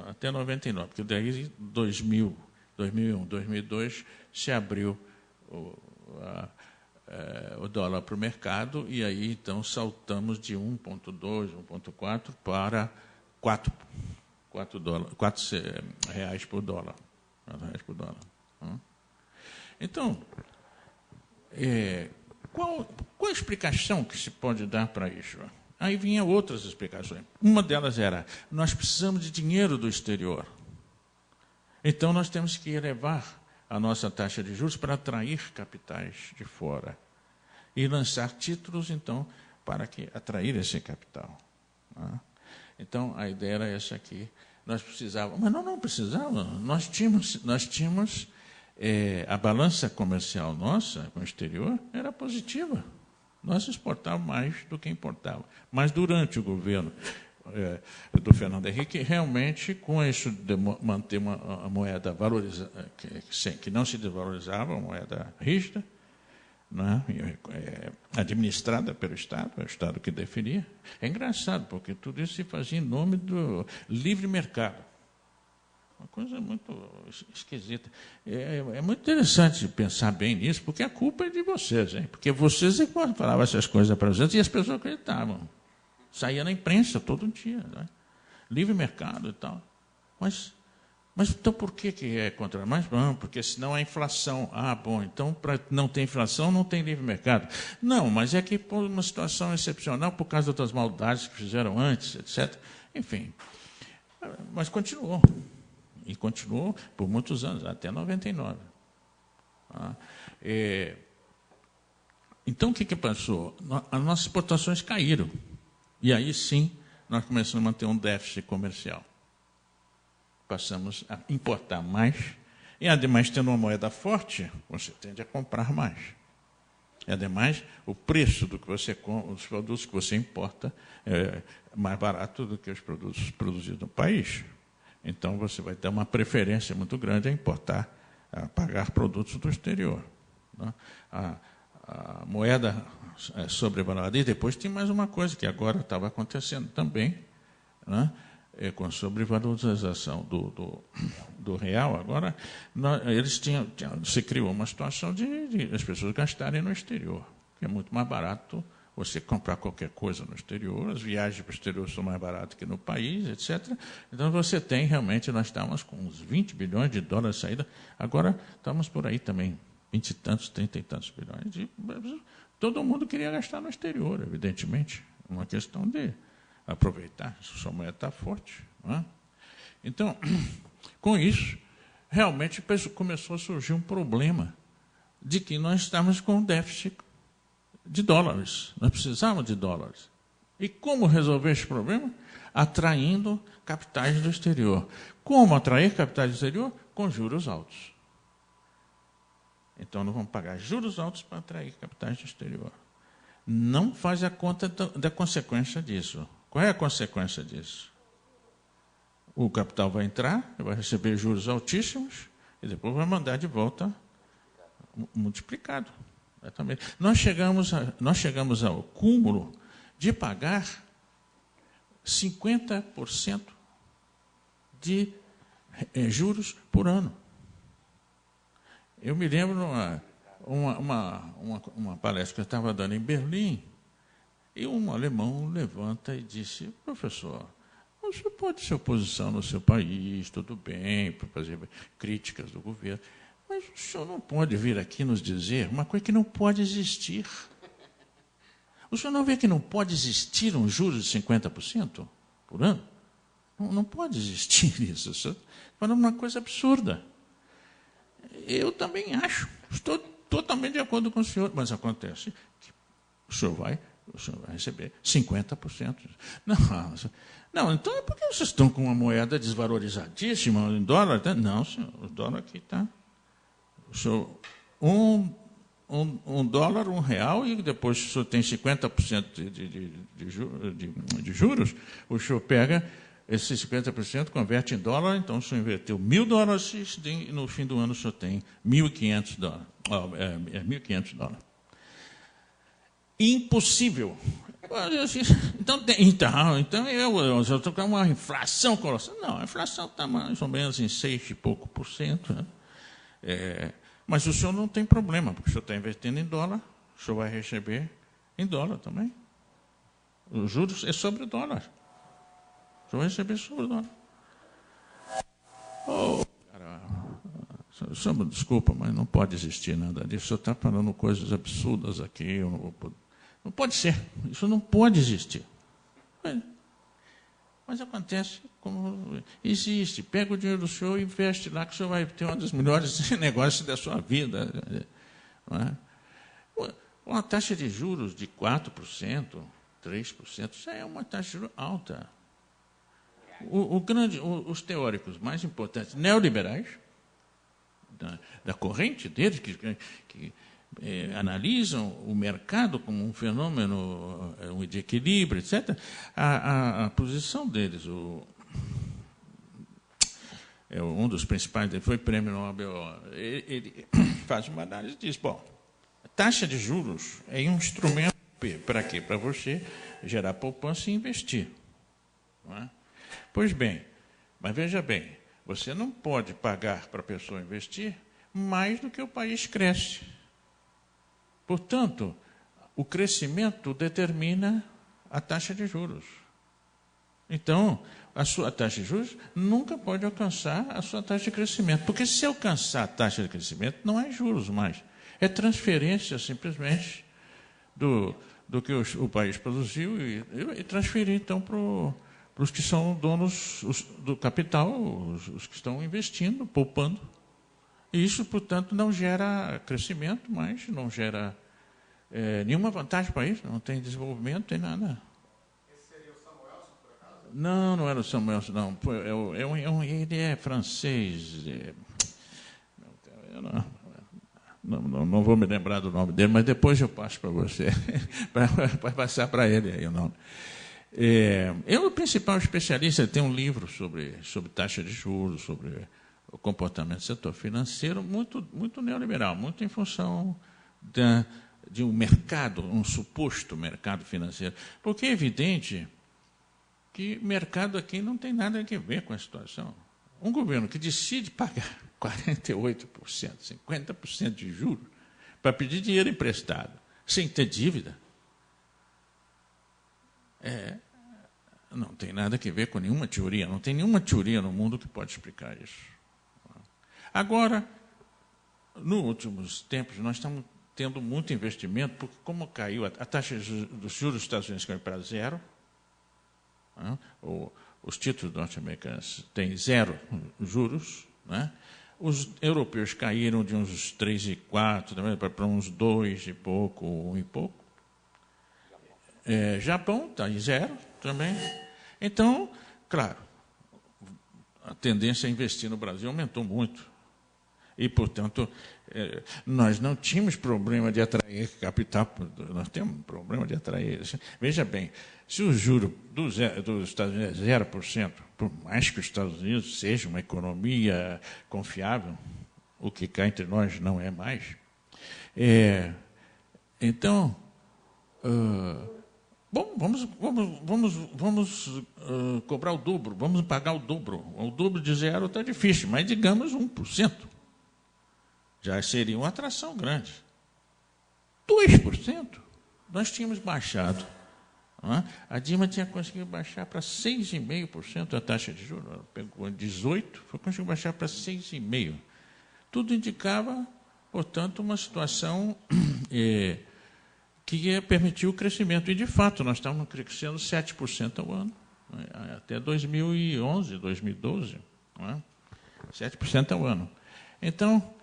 até 99, porque daí 2000, 2001, 2002 se abriu o dólar para o mercado, e aí então saltamos de 1,2, 1,4 para 4 reais por dólar. Então, qual a explicação que se pode dar para isso? Aí vinha outras explicações. Uma delas era, nós precisamos de dinheiro do exterior. Então, nós temos que elevar a nossa taxa de juros para atrair capitais de fora e lançar títulos, então, para atrair esse capital. Então, a ideia era essa aqui. Nós precisávamos, mas não precisávamos. Nós tínhamos a balança comercial nossa com o exterior era positiva. Nós exportávamos mais do que importávamos. Mas durante o governo do Fernando Henrique, realmente, com isso de manter a moeda valorizada, que não se desvalorizava, uma moeda rígida, né, administrada pelo Estado, é o Estado que definia. É engraçado, porque tudo isso se fazia em nome do livre mercado. Uma coisa muito esquisita. É muito interessante pensar bem nisso, porque a culpa é de vocês, hein? Porque vocês é que falavam essas coisas para os outros e as pessoas acreditavam. Saía na imprensa todo dia, né? Livre mercado e tal. Mas Mas então por que é contra? Mas não, porque senão a inflação. Ah, bom, então para não ter inflação não tem livre mercado. Não, mas é que por uma situação excepcional, por causa das maldades que fizeram antes, etc. Enfim. Mas continuou. E continuou por muitos anos, até 99. Então, o que passou? As nossas exportações caíram. E aí, sim, nós começamos a ter um déficit comercial. Passamos a importar mais. E, ademais, tendo uma moeda forte, você tende a comprar mais. E, ademais, o preço do que você compra, os produtos que você importa é mais barato do que os produtos produzidos no país. Então, você vai ter uma preferência muito grande a importar, a pagar produtos do exterior. Né? A moeda sobrevalorada. E depois tem mais uma coisa que agora estava acontecendo também, né? Com a sobrevalorização do real. Agora, eles se criou uma situação de as pessoas gastarem no exterior, que é muito mais barato você comprar qualquer coisa no exterior, as viagens para o exterior são mais baratas que no país, etc. Então, você tem realmente, nós estávamos com uns 20 bilhões de dólares de saída, agora estamos por aí também, 20 e tantos, 30 e tantos bilhões. Todo mundo queria gastar no exterior, evidentemente. Uma questão de aproveitar, se sua moeda está forte. Não é? Então, com isso, realmente começou a surgir um problema de que nós estávamos com um déficit de dólares. Nós precisávamos de dólares. E como resolver esse problema? Atraindo capitais do exterior. Como atrair capitais do exterior? Com juros altos. Então, nós vamos pagar juros altos para atrair capitais do exterior. Não faz a conta da consequência disso. Qual é a consequência disso? O capital vai entrar, vai receber juros altíssimos e depois vai mandar de volta multiplicado. Exatamente. Nós chegamos ao cúmulo de pagar 50% de juros por ano. Eu me lembro uma palestra que eu estava dando em Berlim, e um alemão levanta e disse: professor, o senhor pode ser oposição no seu país, tudo bem, para fazer críticas do governo, mas o senhor não pode vir aqui nos dizer uma coisa que não pode existir. O senhor não vê que não pode existir um juros de 50% por ano? Não pode existir isso. Isso é uma coisa absurda. Eu também acho. Estou totalmente de acordo com o senhor, mas acontece que o senhor vai receber 50%. Não, então é porque vocês estão com uma moeda desvalorizadíssima em dólar? Não, senhor, o dólar aqui está. Um dólar, R$1, e depois o senhor tem 50% de juros, o senhor pega esses 50%, converte em dólar, então o senhor inverteu $1.000 e no fim do ano o senhor tem $1.500. $1.500. Impossível. Então eu estou com uma inflação colossal. Não, a inflação está mais ou menos em 6 e pouco por cento. Né? Mas o senhor não tem problema, porque o senhor está investindo em dólar, o senhor vai receber em dólar também. Os juros é sobre o dólar. O senhor vai receber sobre o dólar. Senhor, desculpa, mas não pode existir nada disso. O senhor está falando coisas absurdas aqui. Não pode ser. Isso não pode existir. Mas acontece como existe. Pega o dinheiro do senhor e investe lá, que o senhor vai ter um dos melhores negócios da sua vida. Não é? Uma taxa de juros de 4%, 3%, isso é uma taxa de juros alta. Os teóricos mais importantes, neoliberais, da corrente deles, que analisam o mercado como um fenômeno de equilíbrio, etc., a posição deles, um dos principais deles foi prêmio Nobel, ele faz uma análise e diz: bom, a taxa de juros é um instrumento para quê? Para você gerar poupança e investir. Não é? Pois bem, mas veja bem, você não pode pagar para a pessoa investir mais do que o país cresce. Portanto, o crescimento determina a taxa de juros. Então, a sua taxa de juros nunca pode alcançar a sua taxa de crescimento. Porque se alcançar a taxa de crescimento, não é juros mais. É transferência, simplesmente, do que o país produziu e transferir, então, para os que são donos do capital, os que estão investindo, poupando. E isso, portanto, não gera crescimento, mas não gera nenhuma vantagem para isso, não tem desenvolvimento, não tem nada. Esse seria o Samuelson, por acaso? Não era o Samuelson, não. Ele é francês. Eu não vou me lembrar do nome dele, mas depois eu passo para você, para passar para ele aí o nome. Ele é o principal especialista, ele tem um livro sobre taxa de juros, sobre o comportamento do setor financeiro, muito neoliberal, muito em função de um mercado, um suposto mercado financeiro. Porque é evidente que mercado aqui não tem nada a ver com a situação. Um governo que decide pagar 48%, 50% de juros para pedir dinheiro emprestado, sem ter dívida, não tem nada a ver com nenhuma teoria. Não tem nenhuma teoria no mundo que pode explicar isso. Agora, nos últimos tempos, nós estamos tendo muito investimento, porque como caiu a taxa dos juros dos Estados Unidos caiu para zero, os títulos norte-americanos têm zero juros, né? Os europeus caíram de uns 3,4 para uns 2 e pouco, 1 e pouco. Japão está em zero também. Então, claro, a tendência a investir no Brasil aumentou muito. E, portanto, nós não tínhamos problema de atrair capital, nós temos problema de atrair. Veja bem, se o juro dos Estados Unidos é 0%, por mais que os Estados Unidos seja uma economia confiável, o que cá entre nós não é mais, então, bom, vamos cobrar o dobro, vamos pagar o dobro. O dobro de zero está difícil, mas digamos 1%. Já seria uma atração grande. 2%, nós tínhamos baixado. A Dilma tinha conseguido baixar para 6,5% a taxa de juros. Ela pegou 18%, conseguiu baixar para 6,5%. Tudo indicava, portanto, uma situação que ia permitir o crescimento. E, de fato, nós estávamos crescendo 7% ao ano, até 2011, 2012. 7% ao ano. Então,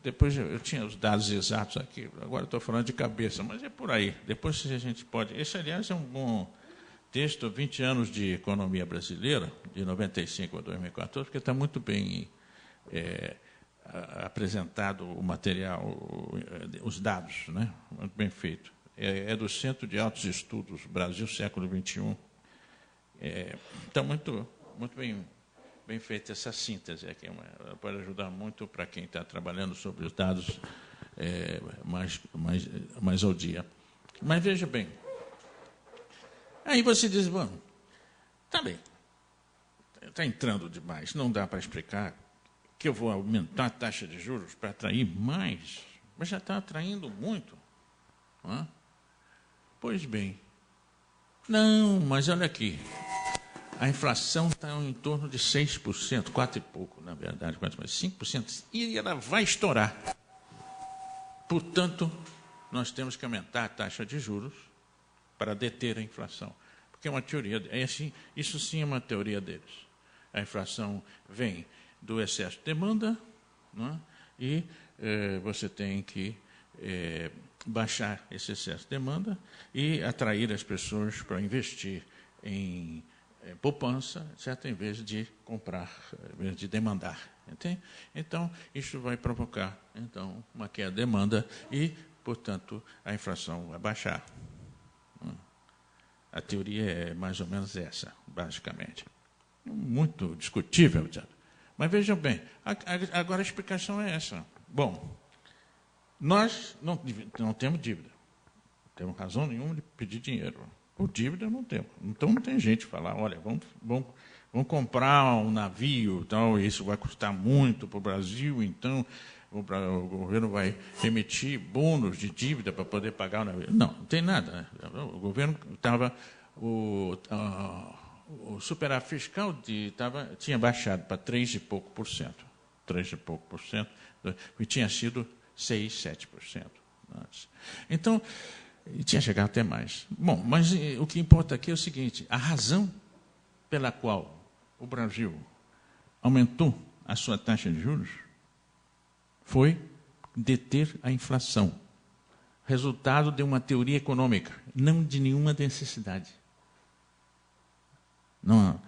depois eu tinha os dados exatos aqui, agora estou falando de cabeça, mas é por aí. Depois a gente pode... Esse, aliás, é um bom texto, 20 anos de economia brasileira, de 95 a 2014, porque está muito bem apresentado o material, os dados, né? Muito bem feito. É do Centro de Altos Estudos, Brasil, século XXI. Está muito bem feita essa síntese aqui, pode ajudar muito para quem está trabalhando sobre os dados mais ao dia. Mas veja bem, aí você diz, bom, está bem, está entrando demais, não dá para explicar que eu vou aumentar a taxa de juros para atrair mais, mas já está atraindo muito. Pois bem, não, mas olha aqui, a inflação está em torno de 6%, 4 e pouco, na verdade, 5%, e ela vai estourar. Portanto, nós temos que aumentar a taxa de juros para deter a inflação. Porque é uma teoria, isso sim é uma teoria deles. A inflação vem do excesso de demanda, e você tem que baixar esse excesso de demanda e atrair as pessoas para investir em poupança, certo? Em vez de comprar, em vez de demandar. Entende? Então, isso vai provocar uma queda de demanda e, portanto, a inflação vai baixar. A teoria é mais ou menos essa, basicamente. Muito discutível, mas vejam bem, agora a explicação é essa. Bom, nós não temos dívida. Não temos razão nenhuma de pedir dinheiro. Por dívida não temos. Então não tem gente falar, olha, vamos comprar um navio, tal, isso vai custar muito para o Brasil, então o governo vai emitir bônus de dívida para poder pagar o navio. Não tem nada. Né? O governo estava o superávit fiscal tinha baixado para 3 e pouco por cento. 3 e pouco por cento, e tinha sido 6, 7% antes. Então, tinha chegado até mais. Bom, mas o que importa aqui é o seguinte: a razão pela qual o Brasil aumentou a sua taxa de juros foi deter a inflação. Resultado de uma teoria econômica, não de nenhuma necessidade. Não.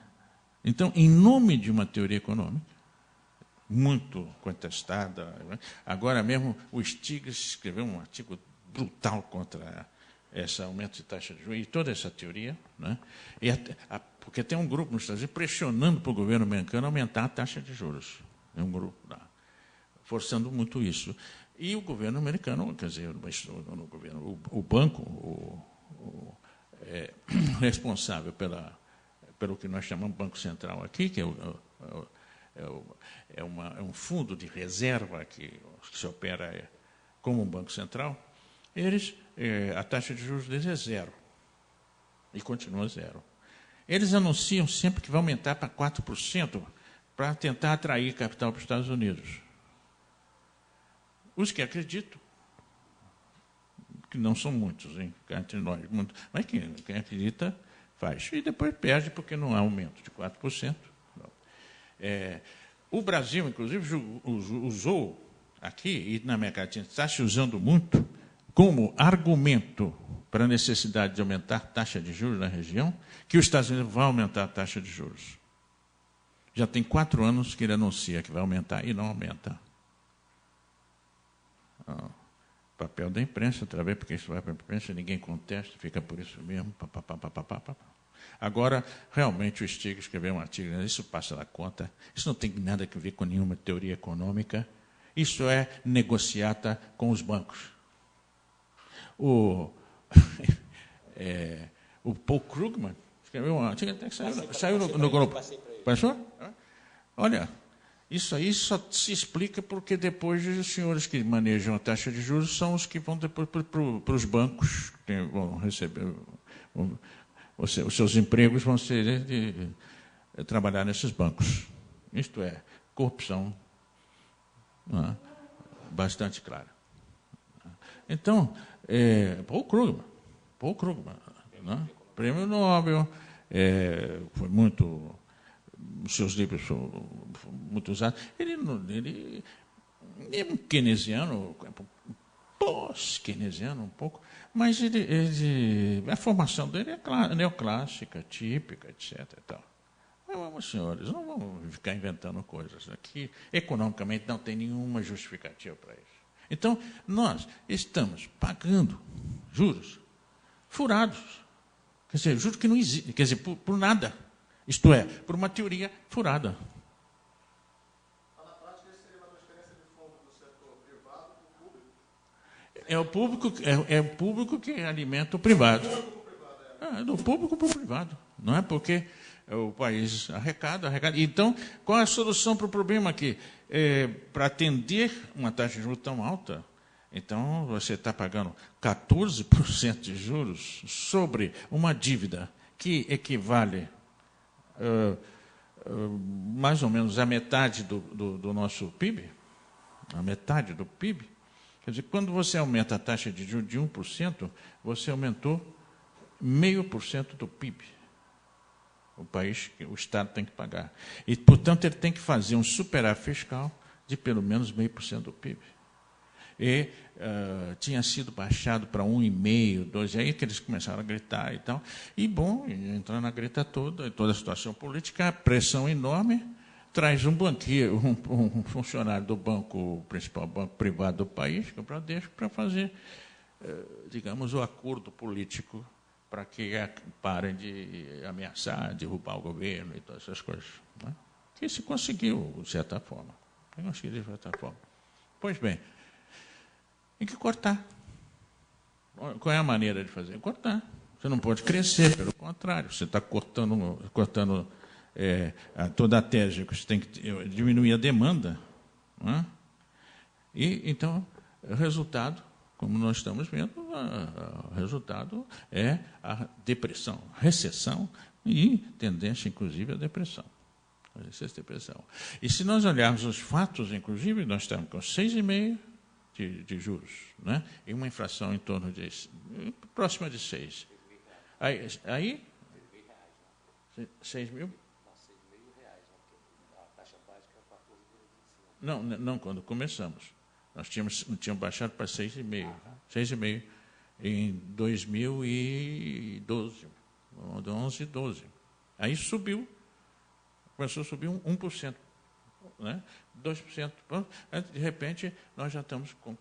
Então, em nome de uma teoria econômica, muito contestada, agora mesmo o Stiglitz escreveu um artigo brutal contra esse aumento de taxa de juros e toda essa teoria, né? Porque tem um grupo nos Estados Unidos pressionando para o governo americano aumentar a taxa de juros. É um grupo lá, forçando muito isso. E o governo americano, quer dizer, o banco responsável pelo que nós chamamos de Banco Central aqui, que é um fundo de reserva que se opera como um banco central, a taxa de juros deles é 0. E continua 0. Eles anunciam sempre que vai aumentar para 4% para tentar atrair capital para os Estados Unidos. Os que acreditam, que não são muitos, hein, entre nós, mas quem acredita faz. E depois perde porque não há aumento de 4%. O Brasil, inclusive, usou aqui, e na América Latina está se usando muito, como argumento para a necessidade de aumentar a taxa de juros na região, que os Estados Unidos vão aumentar a taxa de juros. Já tem 4 anos que ele anuncia que vai aumentar e não aumenta. Papel da imprensa, outra vez, porque isso vai para a imprensa, ninguém contesta, fica por isso mesmo. Agora, realmente, o Stiglitz escreveu um artigo, isso passa da conta, isso não tem nada a ver com nenhuma teoria econômica, isso é negociata com os bancos. O Paul Krugman escreveu um artigo, até que saiu no grupo. Passou? Olha, isso aí só se explica porque depois os senhores que manejam a taxa de juros são os que vão depois para os bancos, que vão receber... Os seus empregos vão ser de trabalhar nesses bancos. Isto é, corrupção bastante clara. Então, Paul Krugman, né? Prêmio Nobel, foi muito... Os seus livros foram muito usados. Ele é um keynesiano, pós-keynesiano um pouco, mas a formação dele é neoclássica, típica, etc. E tal. Mas vamos, senhores, não vamos ficar inventando coisas aqui. Economicamente não tem nenhuma justificativa para isso. Então, nós estamos pagando juros furados. Quer dizer, juros que não existem, quer dizer, por nada. Isto é, por uma teoria furada. Na prática, isso seria uma transferência de fundo do setor privado para o público? É o público que alimenta o privado. Do público para o privado. Não é porque o país arrecada. Então, qual é a solução para o problema aqui? Para atender uma taxa de juros tão alta, então você está pagando 14% de juros sobre uma dívida que equivale mais ou menos a metade do nosso PIB, a metade do PIB. Quer dizer, quando você aumenta a taxa de juros de 1%, você aumentou 0,5% do PIB. O Estado tem que pagar. E, portanto, ele tem que fazer um superávit fiscal de pelo menos 0,5% do PIB. E tinha sido baixado para 1,5%, 2%, aí que eles começaram a gritar e tal. E, bom, entrando na grita toda a situação política, a pressão enorme, traz um banqueiro, um funcionário do banco principal, banco privado do país, que é o Bradesco, para fazer, digamos, o acordo político para que parem de ameaçar, derrubar o governo e todas essas coisas. Né? Que se conseguiu, de certa forma. Pois bem, tem que cortar. Qual é a maneira de fazer? Cortar. Você não pode crescer, pelo contrário, você está cortando toda a tese, que você tem que diminuir a demanda. Não é? E, então, o resultado como nós estamos vendo, o resultado é a depressão, recessão e tendência, inclusive, à depressão. E se nós olharmos os fatos, inclusive, nós estamos com 6,5% de juros, né? E uma inflação em torno de próxima de 6%. Aí 6 mil? Não, quando começamos. Nós tínhamos baixado para 6,5% em 2012, 11, 12. Aí subiu, começou a subir 1%, né? 2%. Aí, de repente, nós já estamos com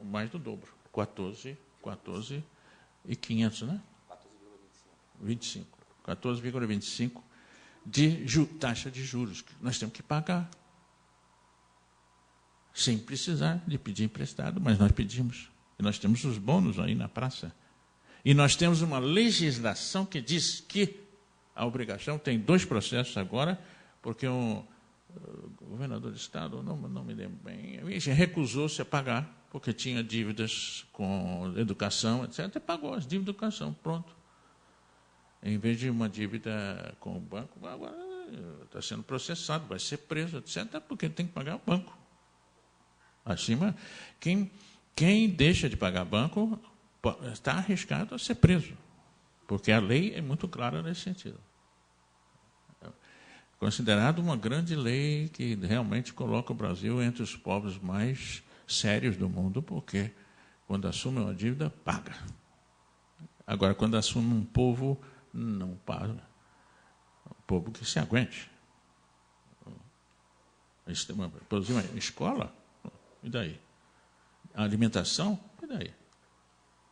mais do dobro, 14,500, né? 14,25% de taxa de juros que nós temos que pagar. Sem precisar de pedir emprestado, mas nós pedimos. E nós temos os bônus aí na praça. E nós temos uma legislação que diz que a obrigação tem 2 processos agora, porque o governador do Estado, não me lembro bem, recusou-se a pagar, porque tinha dívidas com educação, etc. Até pagou as dívidas de educação, pronto. Em vez de uma dívida com o banco, agora está sendo processado, vai ser preso, etc., porque tem que pagar o banco. Acima, quem deixa de pagar banco está arriscado a ser preso, porque a lei é muito clara nesse sentido. É considerado uma grande lei que realmente coloca o Brasil entre os povos mais sérios do mundo, porque quando assume uma dívida, paga. Agora, quando assume um povo, não paga. Um povo que se aguente. Produzir uma escola, e daí? A alimentação, e daí?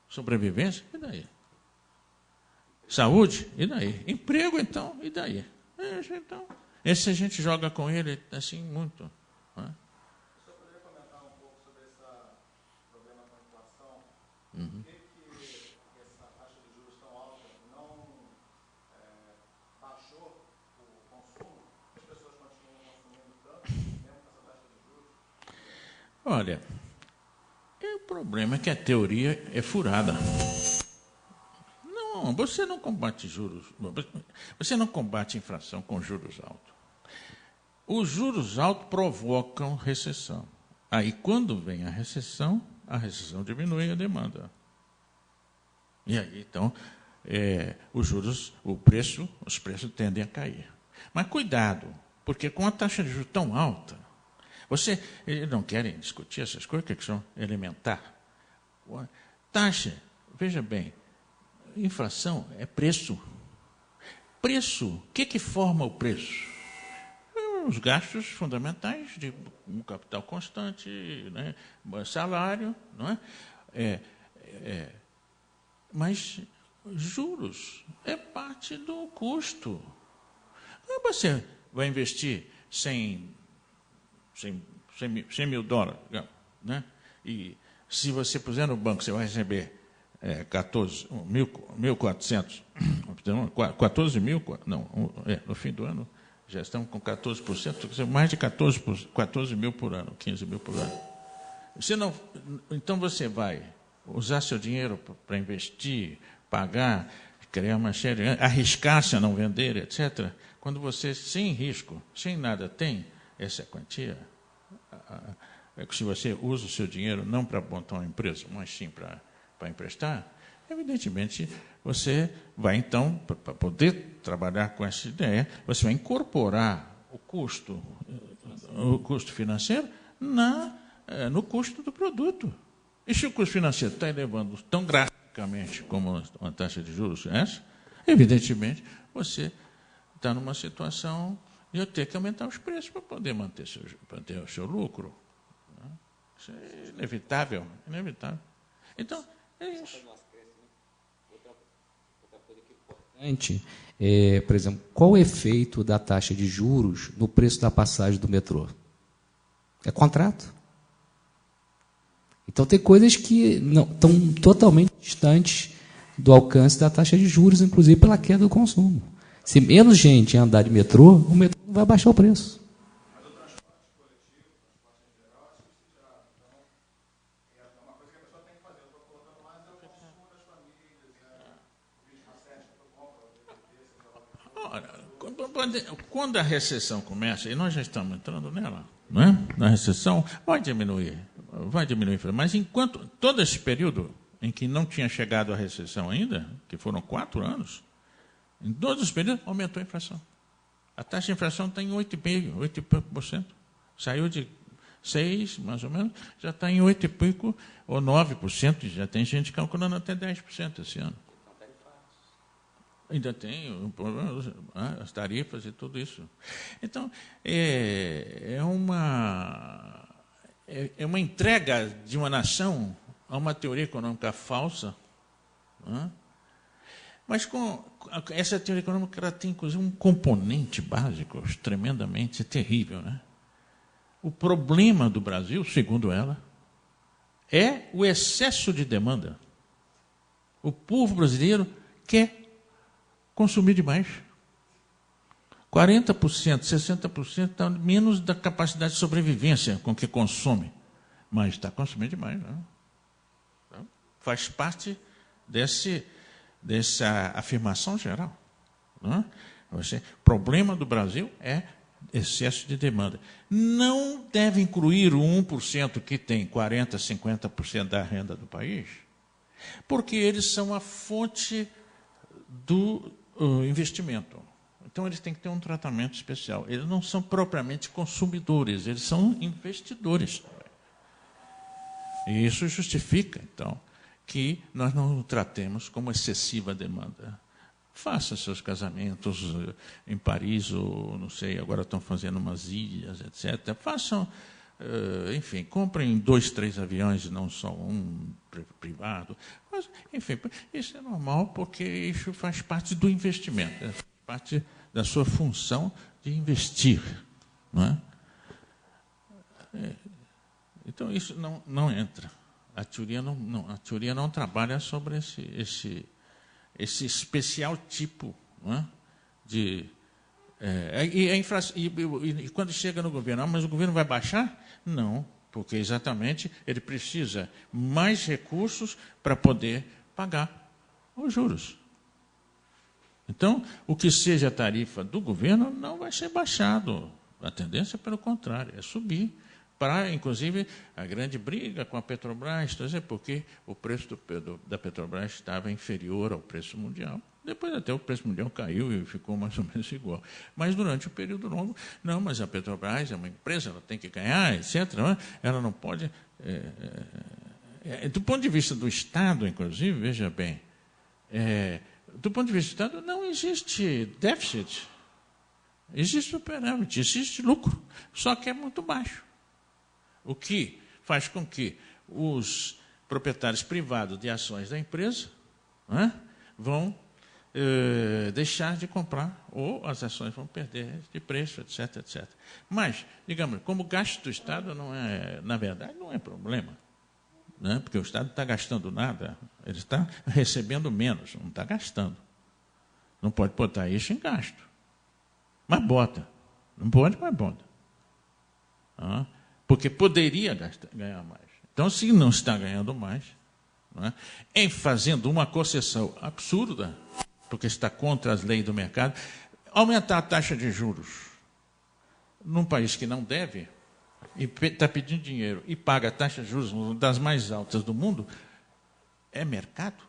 Sobrevivência, e daí? Saúde, e daí? Emprego, então, e daí? Então, esse a gente joga com ele assim muito. Né? O senhor poderia comentar um pouco sobre esse problema com a inflação? Por que essa taxa de juros tão alta não baixou o consumo? As pessoas continuam consumindo tanto, mesmo com essa taxa de juros? Olha, o problema é que a teoria é furada. Não, você não combate juros, você não combate inflação com juros altos. Os juros altos provocam recessão. Aí, quando vem a recessão diminui a demanda. E aí, então, os preços tendem a cair. Mas cuidado, porque com a taxa de juros tão alta, eles não querem discutir essas coisas que são elementar. Taxa, veja bem, inflação é preço. Preço, o que forma o preço? Os gastos fundamentais de um capital constante, né? Salário, não é? Mas juros é parte do custo. Você vai investir 100 mil dólares, né? E se você puser no banco, você vai receber 1.400, 14 mil, no fim do ano, já estamos com 14%, mais de 14 mil por ano, 15 mil por ano. Então você vai usar seu dinheiro para investir, pagar, criar uma série, arriscar-se a não vender, etc. Quando você, sem risco, sem nada, tem essa quantia, se você usa o seu dinheiro não para montar uma empresa, mas sim para emprestar, evidentemente você vai, então, para poder trabalhar com essa ideia, você vai incorporar o custo financeiro no custo do produto. E se o custo financeiro está elevando tão drasticamente como uma taxa de juros essa, evidentemente você está numa situação de eu ter que aumentar os preços para poder manter o seu lucro. Isso é inevitável. Então, é isso. Outra coisa que é importante por exemplo, qual o efeito da taxa de juros no preço da passagem do metrô? É contrato. Então, tem coisas que não estão totalmente distantes do alcance da taxa de juros, inclusive pela queda do consumo. Se menos gente andar de metrô, o metrô não vai baixar o preço. Mas o transporte coletivo, o transporte em geral, acho que isso já é uma coisa que a pessoa tem quando a recessão começa, e nós já estamos entrando nela, né? Na recessão, vai diminuir, mas enquanto todo esse período em que não tinha chegado a recessão ainda, que foram 4 anos, em todos os períodos aumentou a inflação. A taxa de inflação está em 8,5%. Saiu de 6, mais ou menos, já está em 8 e pico, ou 9%, já tem gente calculando até 10% esse ano. Ainda tem as tarifas e tudo isso. Então, é uma entrega de uma nação a uma teoria econômica falsa, né? Mas essa teoria econômica ela tem, inclusive, um componente básico tremendamente terrível, né? O problema do Brasil, segundo ela, é o excesso de demanda. O povo brasileiro quer consumir demais. 40%, 60% está menos da capacidade de sobrevivência com que consome. Mas está consumindo demais. Né? Então, faz parte dessa afirmação geral. Né? O problema do Brasil é excesso de demanda. Não deve incluir o 1% que tem 40%, 50% da renda do país, porque eles são a fonte do investimento. Então, eles têm que ter um tratamento especial. Eles não são propriamente consumidores, eles são investidores. E isso justifica, então, que nós não o tratemos como excessiva demanda. Faça seus casamentos em Paris, ou não sei, agora estão fazendo umas ilhas, etc. Façam, enfim, comprem 2, 3 aviões, não só um privado. Mas, enfim, isso é normal, porque isso faz parte do investimento, faz parte da sua função de investir. Não é? Então, isso não entra. A teoria não trabalha sobre esse especial tipo, não é? E quando chega no governo, mas o governo vai baixar? Não, porque exatamente ele precisa mais recursos para poder pagar os juros. Então, o que seja a tarifa do governo não vai ser baixado. A tendência, pelo contrário, é subir. Para, inclusive, a grande briga com a Petrobras, porque o preço da Petrobras estava inferior ao preço mundial. Depois até o preço mundial caiu e ficou mais ou menos igual. Mas durante o período longo, não, mas a Petrobras é uma empresa, ela tem que ganhar, etc. Ela não pode... do ponto de vista do Estado, inclusive, veja bem, do ponto de vista do Estado, não existe déficit. Existe superávit, existe lucro, só que é muito baixo. O que faz com que os proprietários privados de ações da empresa vão deixar de comprar, ou as ações vão perder de preço, etc, etc. Mas, digamos, como gasto do Estado, na verdade, não é problema. Né? Porque o Estado não está gastando nada, ele está recebendo menos, não está gastando. Não pode botar isso em gasto. Mas bota. Não pode, mas bota. Porque poderia ganhar mais. Então, se não está ganhando mais, em fazendo uma concessão absurda, porque está contra as leis do mercado, aumentar a taxa de juros num país que não deve, e está pedindo dinheiro, e paga a taxa de juros das mais altas do mundo, é mercado?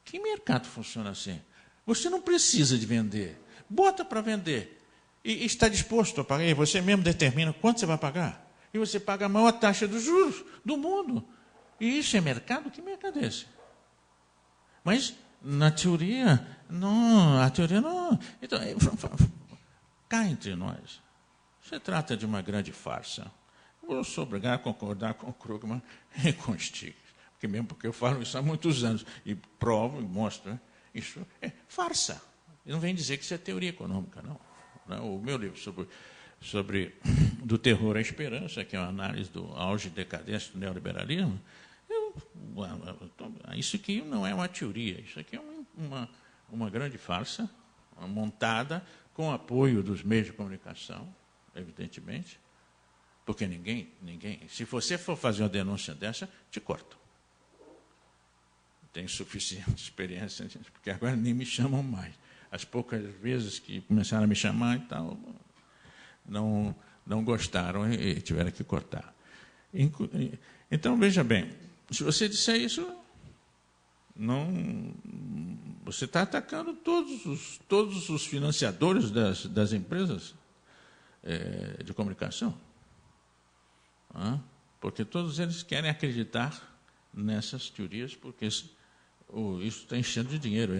Que mercado funciona assim? Você não precisa de vender. Bota para vender. E está disposto a pagar. E você mesmo determina quanto você vai pagar. E você paga a maior taxa dos juros do mundo. E isso é mercado? Que mercado é esse? Mas, na teoria, não. A teoria não. Então, cá entre nós, se trata de uma grande farsa. Eu sou obrigado a concordar com o Krugman e com o Stiglitz. Porque eu falo isso há muitos anos. E provo e mostro. Isso é farsa. E não vem dizer que isso é teoria econômica, não. O meu livro sobre do terror à esperança, que é uma análise do auge e decadência do neoliberalismo, isso aqui não é uma teoria, isso aqui é uma grande farsa, montada com apoio dos meios de comunicação, evidentemente, porque ninguém, se você for fazer uma denúncia dessa, te corto. Tenho suficiente experiência, porque agora nem me chamam mais. as poucas vezes que começaram a me chamar e tal, não gostaram e tiveram que cortar. Então, veja bem, se você disser isso, você está atacando todos os financiadores das empresas de comunicação. Porque todos eles querem acreditar nessas teorias, porque isso está enchendo de dinheiro.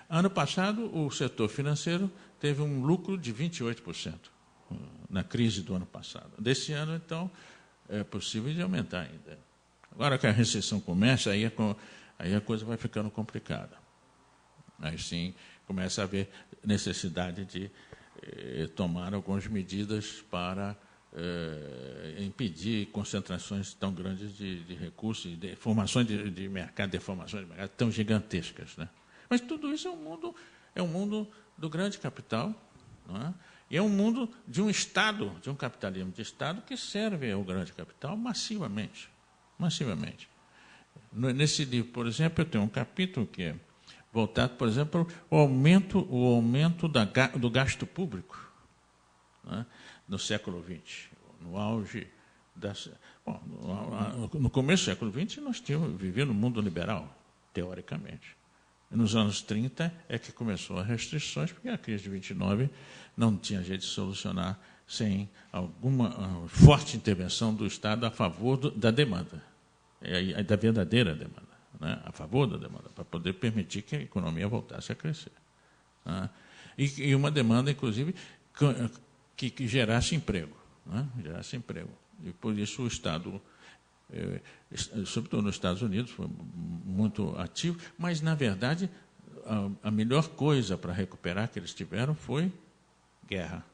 Ano passado, o setor financeiro teve um lucro de 28% na crise do ano passado. Desse ano, então, é possível de aumentar ainda. Agora que a recessão começa, aí a coisa vai ficando complicada. Aí sim começa a haver necessidade de tomar algumas medidas para impedir concentrações tão grandes de recursos, de formações de mercado, deformações de mercado tão gigantescas, né? Mas tudo isso é um mundo do grande capital, não é? E é um mundo de um Estado, de um capitalismo de Estado que serve ao grande capital massivamente. Massivamente. Nesse livro, por exemplo, eu tenho um capítulo que é voltado, por exemplo, ao aumento do gasto público, né, no século XX, no auge no começo do século XX, nós tínhamos vivido no mundo liberal, teoricamente. E nos anos 30 é que começou as restrições, porque a crise de 29 não tinha jeito de solucionar sem alguma forte intervenção do Estado a favor da demanda, da verdadeira demanda, né? A favor da demanda, para poder permitir que a economia voltasse a crescer. Né? E uma demanda, inclusive, que gerasse emprego. Né? Gerasse emprego. E por isso o Estado, sobretudo nos Estados Unidos, foi muito ativo, mas, na verdade, a melhor coisa para recuperar que eles tiveram foi guerra.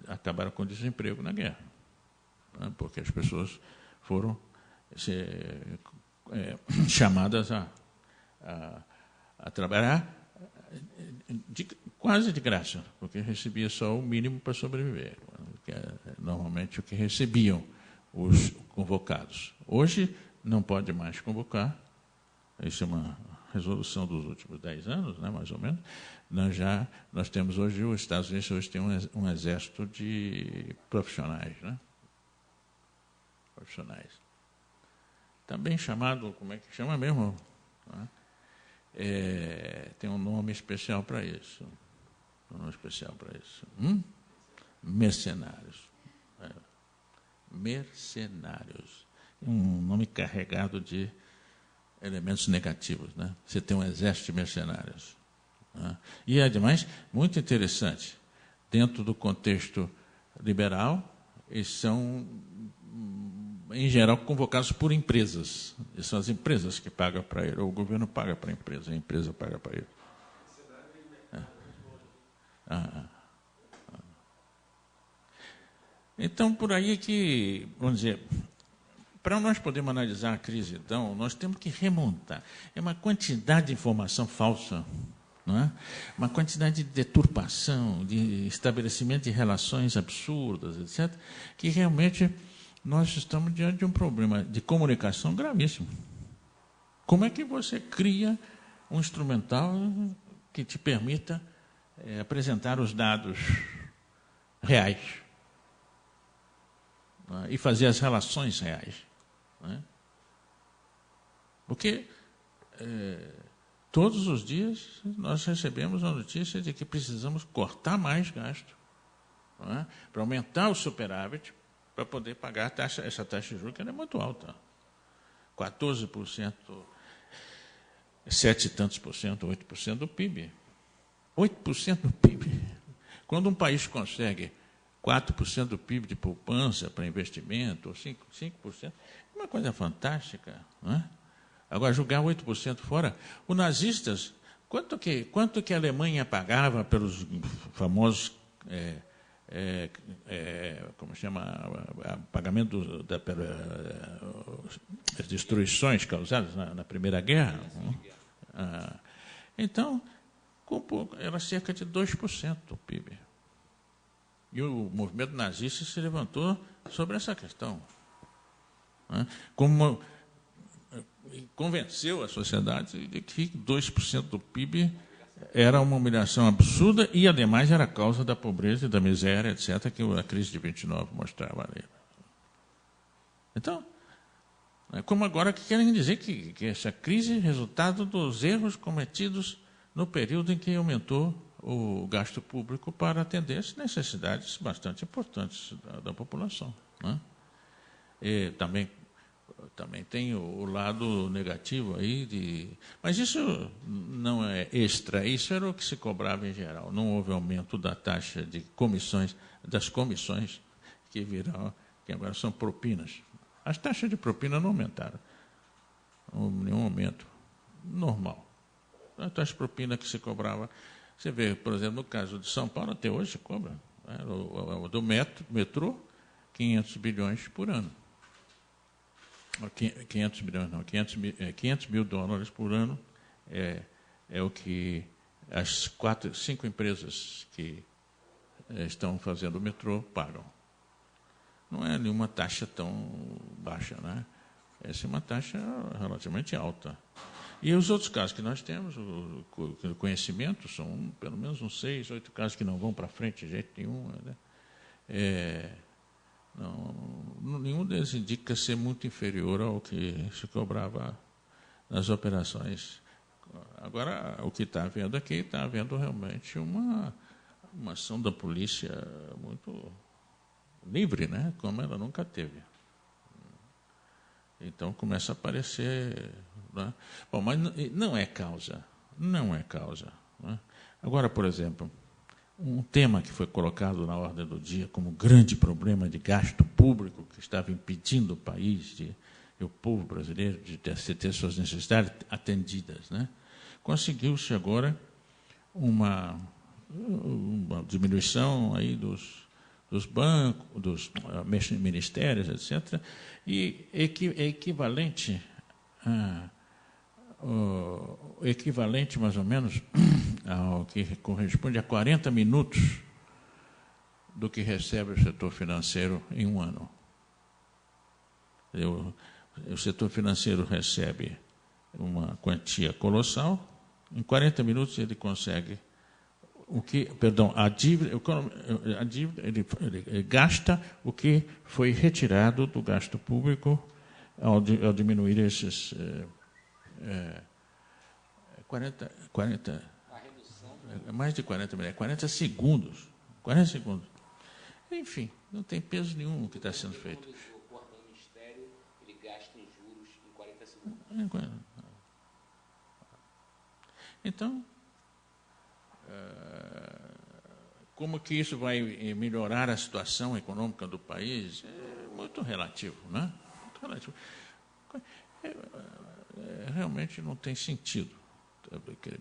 Acabaram com o desemprego na guerra, né? Porque as pessoas foram chamadas a trabalhar quase de graça, porque recebia só o mínimo para sobreviver, que é normalmente o que recebiam os convocados. Hoje não pode mais convocar, isso é uma resolução dos últimos 10 anos, né, mais ou menos. Nós temos hoje, os Estados Unidos hoje tem um exército de profissionais, né? Profissionais. Também chamado, como é que chama mesmo? Né? Tem um nome especial para isso. Mercenários. Mercenários. Um nome carregado de elementos negativos, né? Você tem um exército de mercenários. Né? E, ademais, muito interessante, dentro do contexto liberal, eles são, em geral, convocados por empresas. E são as empresas que pagam para ele, ou o governo paga para a empresa paga para ele. Então, por aí que, vamos dizer, para nós podermos analisar a crise, então, nós temos que remontar. É uma quantidade de informação falsa, não é? Uma quantidade de deturpação, de estabelecimento de relações absurdas, etc., que realmente nós estamos diante de um problema de comunicação gravíssimo. Como é que você cria um instrumental que te permita apresentar os dados reais, né, e fazer as relações reais? Né? Porque todos os dias nós recebemos a notícia de que precisamos cortar mais gasto, né, para aumentar o superávit, para poder pagar essa taxa de juros, que ela é muito alta. 14%, 7 e tantos por cento, 8% do PIB. 8% do PIB. Quando um país consegue 4% do PIB de poupança para investimento, ou 5%, é uma coisa fantástica. Não é? Agora, jogar 8% fora, os nazistas, quanto que a Alemanha pagava pelos famosos, como chama, pagamento das destruições causadas na Primeira Guerra? Então, era cerca de 2% do PIB. E o movimento nazista se levantou sobre essa questão. Como convenceu a sociedade de que 2% do PIB era uma humilhação absurda e, ademais, era a causa da pobreza e da miséria, etc., que a crise de 29 mostrava ali. Então, é como agora que querem dizer que essa crise é resultado dos erros cometidos no período em que aumentou o gasto público para atender as necessidades bastante importantes da população. Né? E também tem o lado negativo aí, mas isso não é extra, isso era o que se cobrava em geral. Não houve aumento da taxa de comissões, das comissões que agora são propinas. As taxas de propina não aumentaram, não houve nenhum aumento normal. A taxa de propina que se cobrava, você vê, por exemplo, no caso de São Paulo, até hoje se cobra, né? O do metrô, 500 bilhões por ano. 500 bilhões não, 500 mil dólares por ano é o que as 5 empresas que estão fazendo o metrô pagam. Não é nenhuma taxa tão baixa, né? Essa é uma taxa relativamente alta. E os outros casos que nós temos, o conhecimento, são pelo menos uns 6, 8 casos que não vão para frente de jeito nenhum. Né? Nenhum deles indica ser muito inferior ao que se cobrava nas operações. Agora, o que está havendo aqui, está havendo realmente uma ação da polícia muito livre, né? Como ela nunca teve. Então, começa a aparecer... Né? Bom, mas não é causa. Né? Agora, por exemplo... Um tema que foi colocado na ordem do dia como grande problema de gasto público que estava impedindo o país e o povo brasileiro de ter suas necessidades atendidas. Né? Conseguiu-se agora uma diminuição aí dos bancos, dos ministérios, etc., e é equivalente mais ou menos ao que corresponde a 40 minutos do que recebe o setor financeiro em um ano. O setor financeiro recebe uma quantia colossal, em 40 minutos ele consegue a dívida ele gasta o que foi retirado do gasto público ao diminuir esses 40 mais de 40 milhões, 40 segundos. 40 segundos. Enfim, não tem peso nenhum o que está sendo feito. O porta do Ministério, ele gasta em juros em 40 segundos. Então, como que isso vai melhorar a situação econômica do país? É muito relativo, né? Muito relativo. Realmente não tem sentido.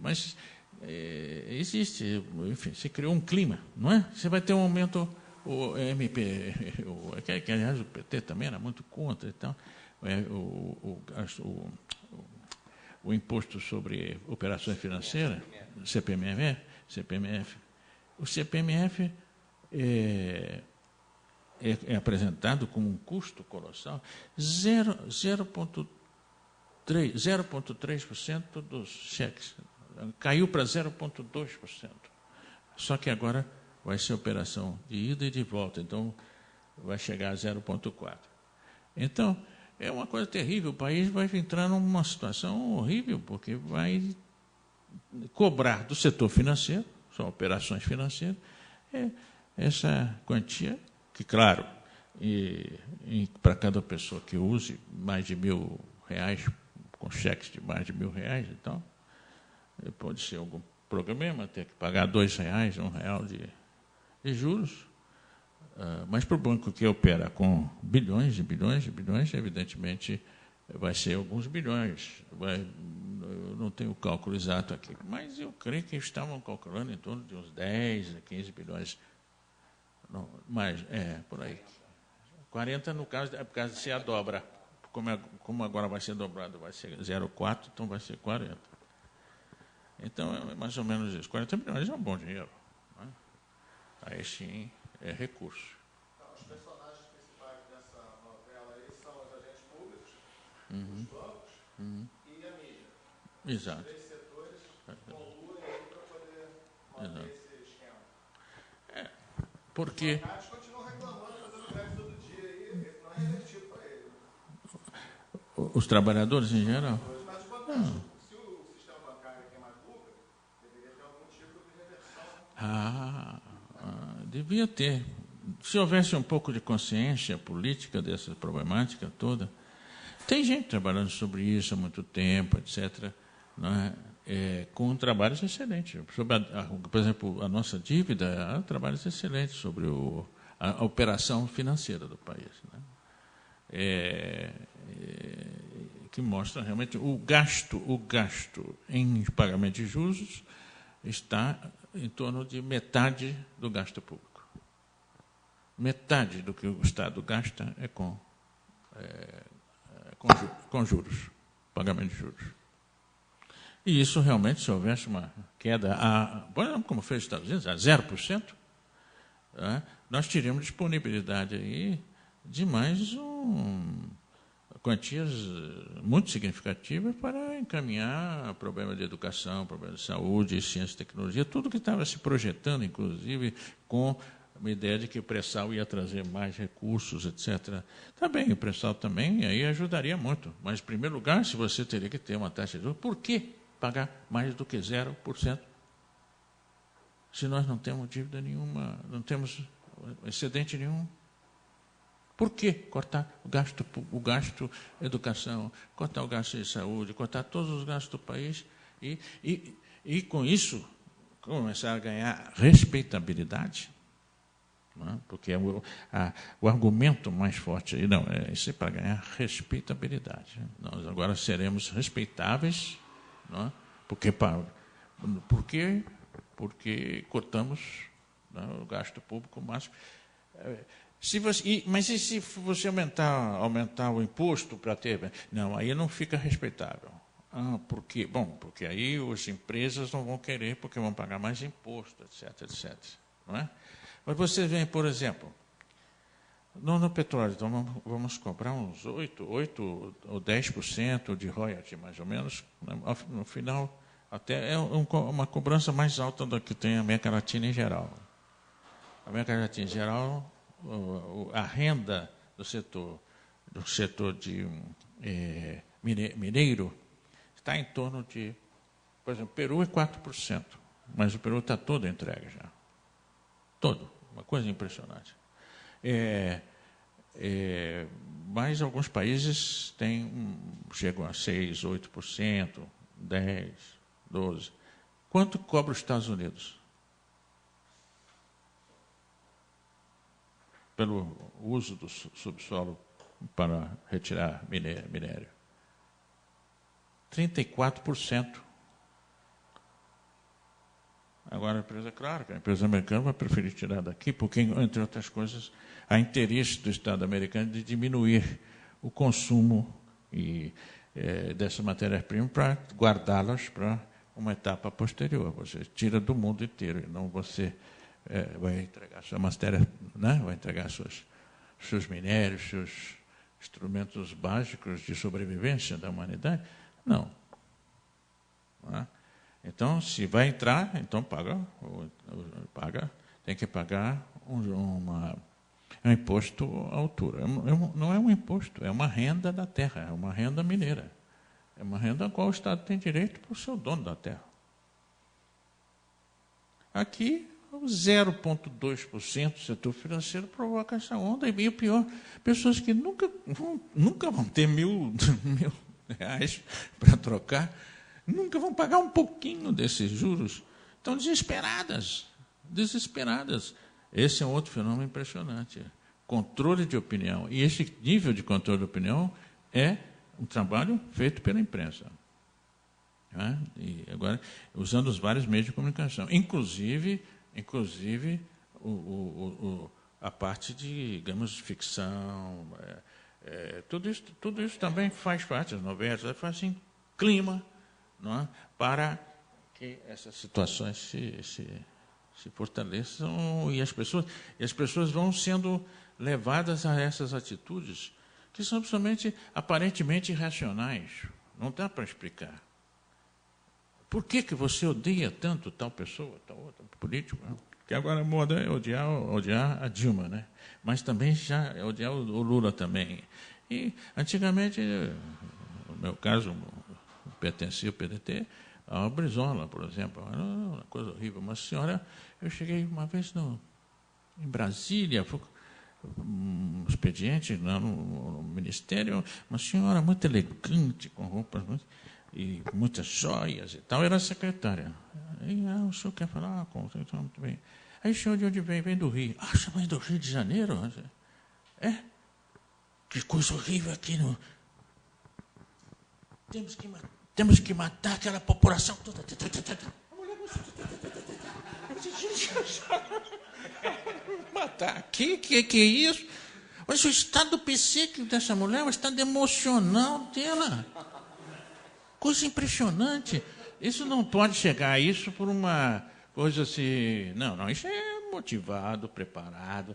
Mas existe, enfim, se criou um clima, não é? Você vai ter um aumento, o MP, que aliás o PT também era muito contra, então, o imposto sobre operações financeiras, CPMF. O CPMF é apresentado como um custo colossal, 0,3% dos cheques. Caiu para 0,2%. Só que agora vai ser operação de ida e de volta, então vai chegar a 0,4%. Então, é uma coisa terrível. O país vai entrar numa situação horrível, porque vai cobrar do setor financeiro, são operações financeiras, essa quantia, que, claro, para cada pessoa que use mais de R$1.000, com cheques de mais de R$1.000, então, pode ser algum problema, ter que pagar R$2, R$1 de juros. Mas para o banco que opera com bilhões e bilhões e bilhões, evidentemente, vai ser alguns bilhões. Eu não tenho o cálculo exato aqui, mas eu creio que estavam calculando em torno de uns 10 a 15 bilhões. Não, mais, por aí. 40 no caso, por causa de ser a dobra. Como agora vai ser dobrado, vai ser 0,4, então vai ser 40. Então, é mais ou menos isso. 40 milhões é um bom dinheiro. Né? Aí sim, é recurso. Então, os personagens principais dessa novela aí são os agentes públicos, os bancos e a mídia. Exato. Os três setores coluem aí para poder manter esse esquema. Porque Os bancários continuam reclamando, fazendo greve todo dia, e não é revertido para eles. os trabalhadores em geral... Mas os bancários, se o sistema bancário tem mais lucro, deveria ter algum tipo de reversão. Devia ter. Se houvesse um pouco de consciência política dessa problemática toda, tem gente trabalhando sobre isso há muito tempo, etc., não é? Com trabalhos excelentes. Sobre por exemplo, a nossa dívida, há trabalhos excelentes sobre a operação financeira do país, né? Que mostra realmente o gasto em pagamento de juros está em torno de metade do gasto público. Metade do que o Estado gasta é com juros, pagamento de juros. E isso realmente, se houvesse uma queda, como fez os Estados Unidos, a 0%, nós teríamos disponibilidade aí de mais quantias muito significativas para encaminhar problema de educação, problema de saúde, ciência e tecnologia, tudo que estava se projetando, inclusive, com uma ideia de que o pré-sal ia trazer mais recursos, etc. Tá bem, o pré-sal também aí ajudaria muito, mas, em primeiro lugar, se você teria que ter uma taxa de juros, por que pagar mais do que 0%? Se nós não temos dívida nenhuma, não temos excedente nenhum. Por que cortar o gasto educação, cortar o gasto de saúde, cortar todos os gastos do país e com isso, começar a ganhar respeitabilidade? Não é? Porque o argumento mais forte aí, não, isso é para ganhar respeitabilidade. Nós agora seremos respeitáveis, não é? Porque cortamos, não é, o gasto público máximo. Mas e se você aumentar o imposto para ter... Não, aí não fica respeitável. Por quê? Bom, porque aí as empresas não vão querer, porque vão pagar mais imposto, etc, etc. Não é? Mas você vê, por exemplo, no petróleo, então vamos cobrar uns 8 ou 10% de royalty, mais ou menos. No final, até é uma cobrança mais alta do que tem a América Latina em geral. A América Latina em geral, a renda do setor de mineiro está em torno de, por exemplo, Peru é 4%, mas o Peru está todo entregue já. Todo, uma coisa impressionante. Mas alguns países chegam a 6%, 8%, 10%, 12%. Quanto cobra os Estados Unidos? Pelo uso do subsolo para retirar minério. 34%. Agora, a empresa, claro que a empresa americana vai preferir tirar daqui, porque, entre outras coisas, há interesse do Estado americano de diminuir o consumo dessa matéria-prima para guardá-las para uma etapa posterior. Você tira do mundo inteiro, e não você vai entregar sua matéria, né? Vai entregar seus minérios, seus instrumentos básicos de sobrevivência da humanidade. Não. Não é? Então, se vai entrar, então tem que pagar um imposto à altura. Não é um imposto, é uma renda da terra, é uma renda mineira. É uma renda a qual o Estado tem direito para o seu dono da terra. Aqui, 0,2% do setor financeiro provoca essa onda. E o pior, pessoas que nunca vão ter mil reais para trocar, nunca vão pagar um pouquinho desses juros, estão desesperadas. Esse é um outro fenômeno impressionante. Controle de opinião. E esse nível de controle de opinião é um trabalho feito pela imprensa. Né? E agora, usando os vários meios de comunicação, inclusive a parte de, digamos, de ficção. Tudo isso também faz parte das novelas, fazem clima, não é? Para que essas situações se fortaleçam e as pessoas vão sendo levadas a essas atitudes que são absolutamente, aparentemente irracionais, Não dá para explicar. Por que você odeia tanto tal pessoa, tal outro político? Que agora a moda é odiar a Dilma, né? Mas também já é odiar o Lula também. E, antigamente, no meu caso, pertencia ao PDT, a Brizola, por exemplo. Era uma coisa horrível. Uma senhora, eu cheguei uma vez em Brasília, um expediente no ministério, uma senhora muito elegante, com roupas e muitas joias e tal, era a secretária. Aí, o senhor quer falar? Muito bem. Aí o senhor de onde vem? Vem do Rio. Ah, você vem do Rio de Janeiro? É? Que coisa horrível aqui. Temos que matar aquela população toda. A mulher matar aqui? Que é isso? Mas o estado psíquico dessa mulher, o estado emocional dela. Coisa impressionante. Isso não pode chegar a isso por uma coisa assim... Não, isso é motivado, preparado.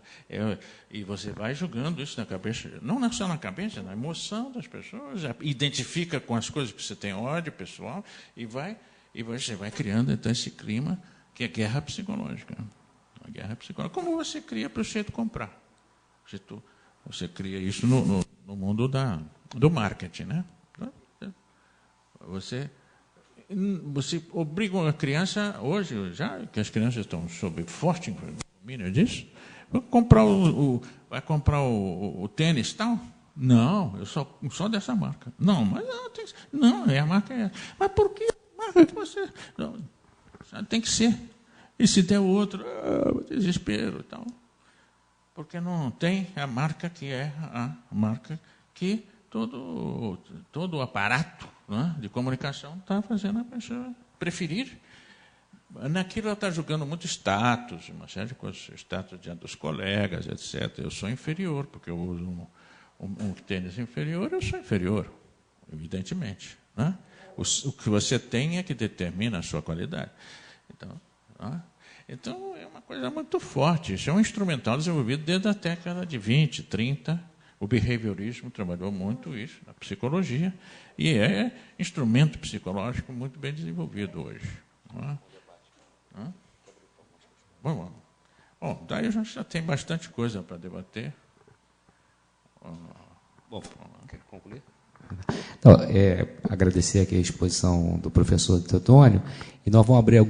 E você vai jogando isso na cabeça. Não só na cabeça, na emoção das pessoas. Identifica com as coisas que você tem ódio pessoal e você vai criando então esse clima que é guerra psicológica. A guerra psicológica. Como você cria para o sujeito comprar? Você cria isso no mundo do marketing, né? Você obriga uma criança, hoje, já que as crianças estão sob forte domínio disso, vai comprar o tênis tal? Não, eu só dessa marca. Não, mas não, a marca é essa. Mas por que a marca que você... Não, tem que ser. E se der outro, desespero e tal. Porque não tem a marca que é a marca que todo o aparato, né, de comunicação está fazendo a pessoa preferir. Naquilo ela está julgando muito status, uma série de coisas, status diante dos colegas, etc. Eu sou inferior, porque eu uso um tênis inferior, eu sou inferior, evidentemente. Né? O que você tem é que determina a sua qualidade. Então, é uma coisa muito forte. Isso é um instrumental desenvolvido desde a década de 20, 30. O behaviorismo trabalhou muito isso, a psicologia, e é instrumento psicológico muito bem desenvolvido hoje. Bom, daí a gente já tem bastante coisa para debater. Bom, quer concluir? Então, agradecer aqui a exposição do professor Teotônio, e nós vamos abrir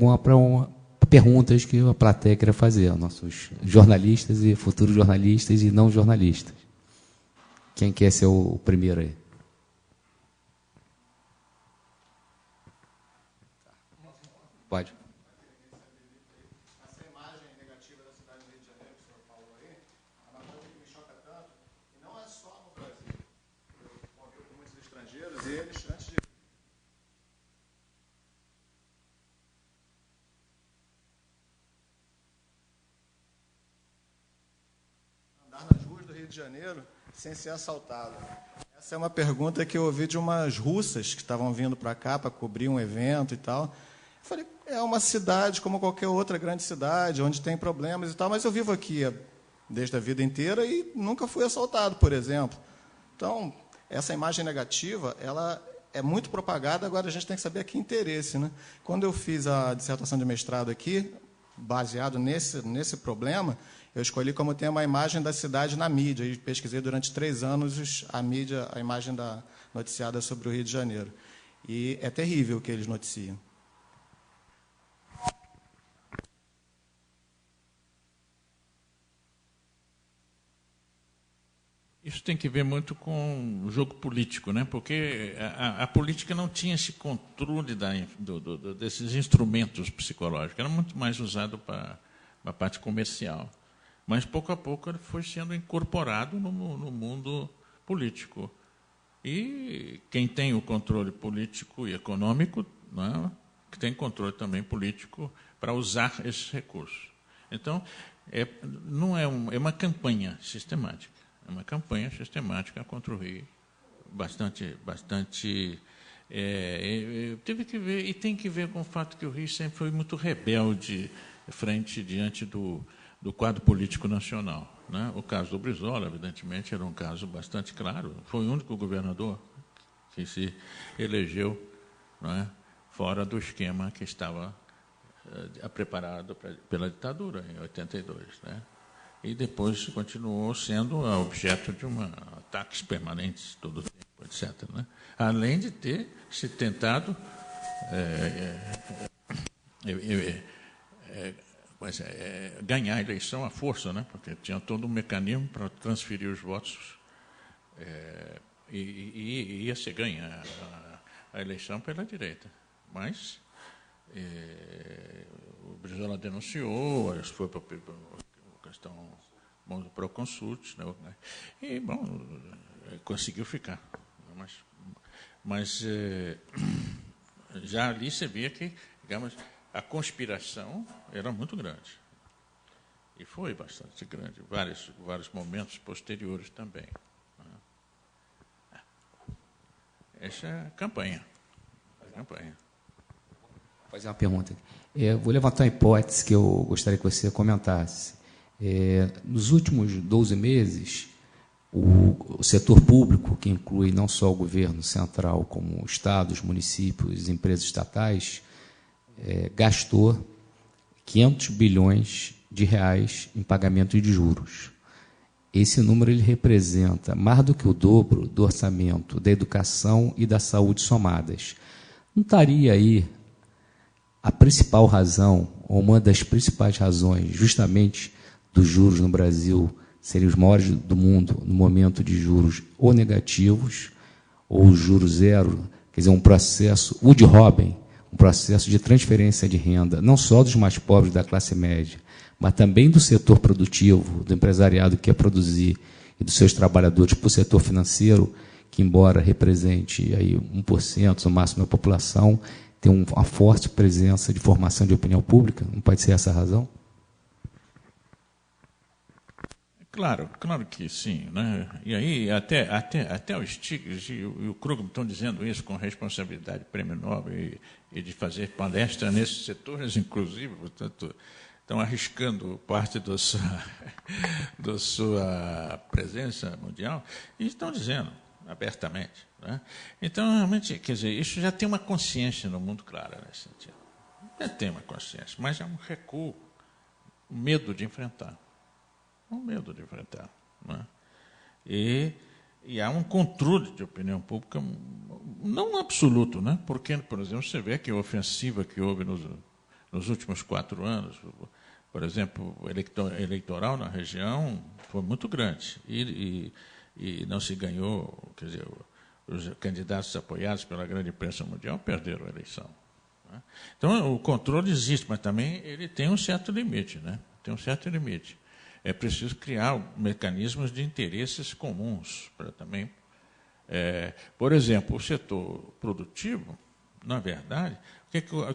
perguntas que a plateia queira fazer, nossos jornalistas e futuros jornalistas e não jornalistas. Quem quer ser o primeiro aí? Pode. Essa imagem negativa da cidade do Rio de Janeiro que o senhor falou aí, é uma coisa que me choca tanto, e não é só no Brasil. Eu convivo com muitos estrangeiros e eles, antes de andar nas ruas do Rio de Janeiro sem ser assaltado. Essa é uma pergunta que eu ouvi de umas russas que estavam vindo para cá para cobrir um evento e tal. Eu falei, é uma cidade como qualquer outra grande cidade, onde tem problemas e tal, mas eu vivo aqui desde a vida inteira e nunca fui assaltado, por exemplo. Então, essa imagem negativa, ela é muito propagada, agora a gente tem que saber a que interesse, né? Quando eu fiz a dissertação de mestrado aqui, baseado nesse problema, eu escolhi como tema a imagem da cidade na mídia, e pesquisei durante 3 anos a imagem noticiada sobre o Rio de Janeiro. E é terrível o que eles noticiam. Isso tem que ver muito com o jogo político, né? Porque a política não tinha esse controle desses instrumentos psicológicos, era muito mais usado para a parte comercial. Mas, pouco a pouco, ele foi sendo incorporado no mundo político. E quem tem o controle político e econômico, né, que tem controle também político para usar esses recursos. Então, é uma campanha sistemática. É uma campanha sistemática contra o Rio, bastante teve que ver, e tem que ver com o fato que o Rio sempre foi muito rebelde diante do quadro político nacional. Né? O caso do Brizola, evidentemente, era um caso bastante claro. Foi o único governador que se elegeu, não é, fora do esquema que estava preparado pela ditadura, em 82. Né? E depois continuou sendo objeto de ataques permanentes todo o tempo, etc. Né? Além de ter se tentado ganhar a eleição à força, né? Porque tinha todo um mecanismo para transferir os votos e ia se ganhar a eleição pela direita. Mas o Brizola denunciou, foi para a questão do Proconsult, né? E, bom, conseguiu ficar. Mas já ali você via que, digamos, a conspiração era muito grande. E foi bastante grande, vários momentos posteriores também. Essa é a campanha. Vou fazer uma pergunta. Vou levantar uma hipótese que eu gostaria que você comentasse. Nos últimos 12 meses, o setor público, que inclui não só o governo central, como estados, municípios, empresas estatais, gastou 500 bilhões de reais em pagamento de juros. Esse número ele representa mais do que o dobro do orçamento da educação e da saúde somadas. Não estaria aí a principal razão, ou uma das principais razões, justamente dos juros no Brasil serem os maiores do mundo no momento de juros ou negativos, ou juros zero, quer dizer, um processo, Wood Robin, um processo de transferência de renda, não só dos mais pobres da classe média, mas também do setor produtivo, do empresariado que quer produzir, e dos seus trabalhadores para o setor financeiro, que, embora represente aí 1%, no máximo, da população, tem uma forte presença de formação de opinião pública? Não pode ser essa a razão? Claro que sim. Né? E aí, até o Stiglitz e o Krugman estão dizendo isso com responsabilidade Prêmio Nobel e de fazer palestra nesses setores, inclusive, portanto, estão arriscando parte da sua presença mundial e estão dizendo abertamente. Né? Então, realmente, quer dizer, isso já tem uma consciência no mundo clara nesse sentido. Já tem uma consciência, mas é um recuo, um medo de enfrentar. Né? E há um controle de opinião pública, não absoluto, né? Porque, por exemplo, você vê que a ofensiva que houve nos últimos 4 anos, por exemplo, eleitoral na região, foi muito grande. E não se ganhou, quer dizer, os candidatos apoiados pela grande imprensa mundial perderam a eleição. Né? Então, o controle existe, mas também ele tem um certo limite. Né? É preciso criar mecanismos de interesses comuns para também. Por exemplo, o setor produtivo, na verdade,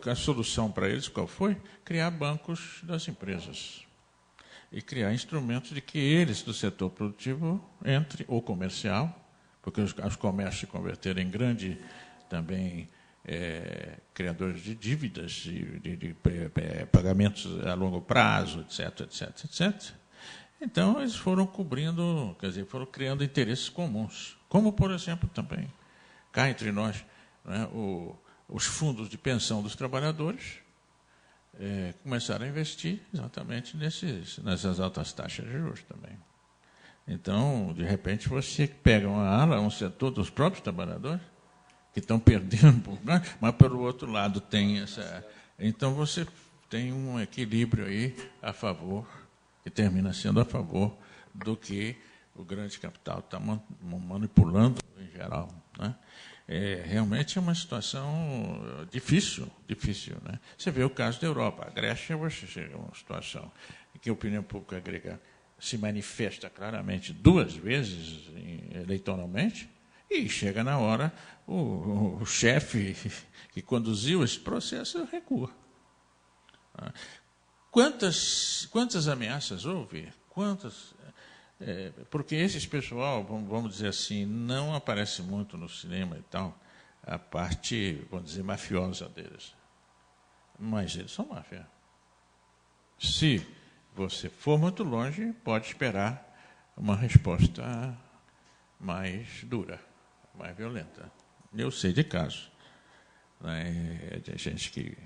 a solução para eles qual foi? Criar bancos das empresas e criar instrumentos de que eles, do setor produtivo, entre, ou comercial, porque os comércios se converteram em grande também criadores de dívidas, de pagamentos a longo prazo, etc. Então, eles foram cobrindo, quer dizer, foram criando interesses comuns. Como, por exemplo, também, cá entre nós, né, os fundos de pensão dos trabalhadores começaram a investir exatamente nessas altas taxas de juros também. Então, de repente, você pega um setor dos próprios trabalhadores, que estão perdendo, mas, pelo outro lado, tem essa... Então, você tem um equilíbrio aí a favor, que termina sendo a favor do que o grande capital está manipulando em geral. Né? Realmente é uma situação difícil. Né? Você vê o caso da Europa. A Grécia, você chega a uma situação em que a opinião pública grega se manifesta claramente 2 vezes eleitoralmente, e chega na hora, o chefe que conduziu esse processo recua. Quantas ameaças houve? Porque esse pessoal, vamos dizer assim, não aparece muito no cinema e tal, a parte, vamos dizer, mafiosa deles. Mas eles são máfia. Se você for muito longe, pode esperar uma resposta mais dura, mais violenta. Eu sei de casos, né, de gente que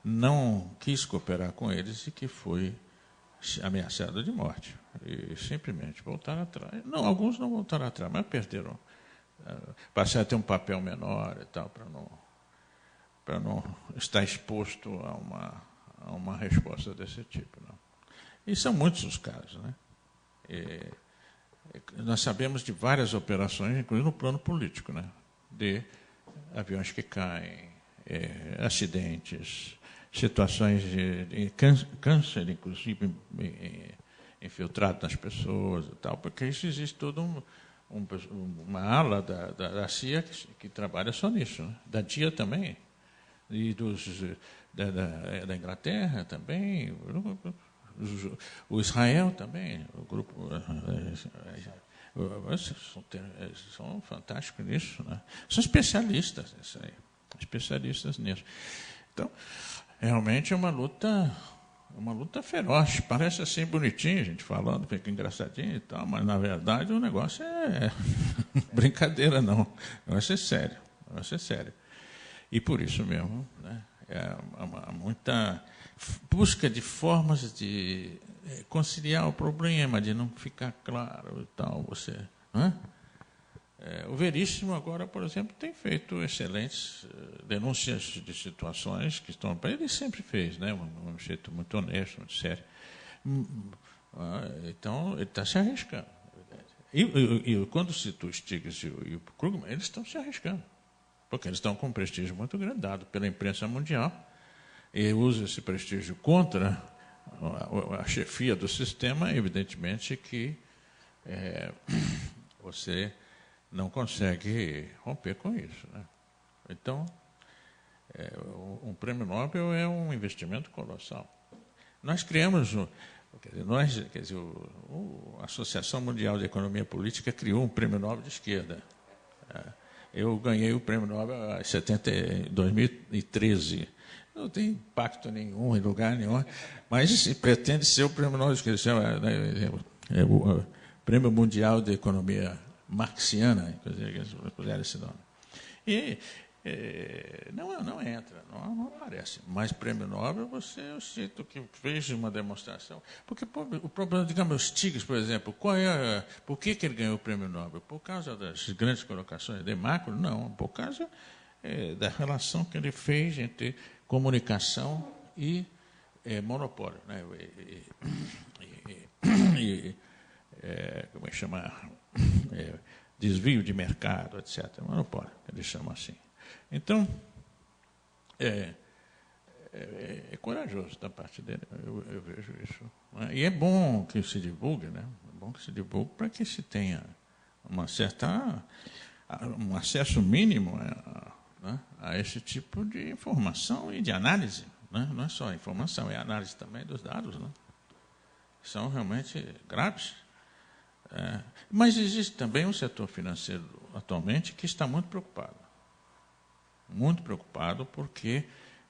não quis cooperar com eles e que foi ameaçado de morte. E simplesmente voltaram atrás. Não, alguns não voltaram atrás, mas perderam. Passaram a ter um papel menor e tal, para não estar exposto a uma resposta desse tipo. Não. E são muitos os casos. Né? Nós sabemos de várias operações, inclusive no plano político, né? De aviões que caem, acidentes, situações de câncer, inclusive, infiltrado nas pessoas e tal, porque isso existe toda uma ala da CIA que trabalha só nisso, né? Da DIA também, e da Inglaterra também, o Israel também, o grupo... São fantásticos nisso, né? São especialistas nisso aí, especialistas nisso. Então, realmente é uma luta feroz. Parece assim bonitinho, a gente falando, fica engraçadinho e tal, mas, na verdade, o negócio é brincadeira, não. O negócio é sério. O negócio é sério. E, por isso mesmo, né, muita busca de formas de conciliar o problema, de não ficar claro e tal. O Veríssimo agora, por exemplo, tem feito excelentes denúncias de situações que estão... Ele sempre fez, né, um jeito muito honesto, muito sério. Então, ele está se arriscando. E quando cito o Stiglitz e o Krugman, eles estão se arriscando, porque eles estão com um prestígio muito grande, dado pela imprensa mundial, e usa esse prestígio contra a chefia do sistema. Evidentemente que você não consegue romper com isso, né? Então, um prêmio Nobel é um investimento colossal. Nós criamos, a Associação Mundial de Economia Política criou um prêmio Nobel de esquerda. Eu ganhei o prêmio Nobel em 2013. Não tem impacto nenhum em lugar nenhum, mas pretende ser o prêmio Nobel de esquerda, é o Prêmio Mundial de Economia Marxiana, inclusive, eles puseram esse nome. E não entra, não aparece. Mas prêmio Nobel, eu cito que fez uma demonstração. Porque o problema, digamos, o Stiglitz, por exemplo, por que ele ganhou o prêmio Nobel? Por causa das grandes colocações de macro? Não, por causa da relação que ele fez entre comunicação e monopólio, né? Como é que chama? Desvio de mercado, etc. Monopólio, eles chamam assim. Então, é corajoso da parte dele, eu vejo isso. Né? E é bom que se divulgue, né? É bom que se divulgue para que se tenha um acesso mínimo a esse tipo de informação e de análise. Né? Não é só informação, é análise também dos dados, né? São realmente graves. Mas existe também um setor financeiro atualmente que está muito preocupado porque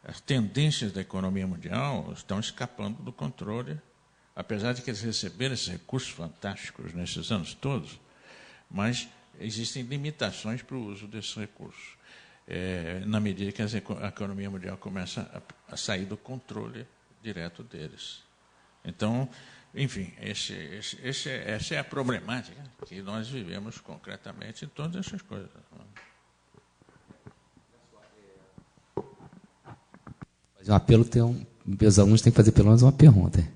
as tendências da economia mundial estão escapando do controle, apesar de que eles receberam esses recursos fantásticos nesses anos todos, mas existem limitações para o uso desses recursos, na medida que a economia mundial começa a sair do controle direto deles. Então, enfim, essa é a problemática que nós vivemos concretamente em todas essas coisas. Fazer um apelo, os alunos têm que fazer pelo menos uma pergunta.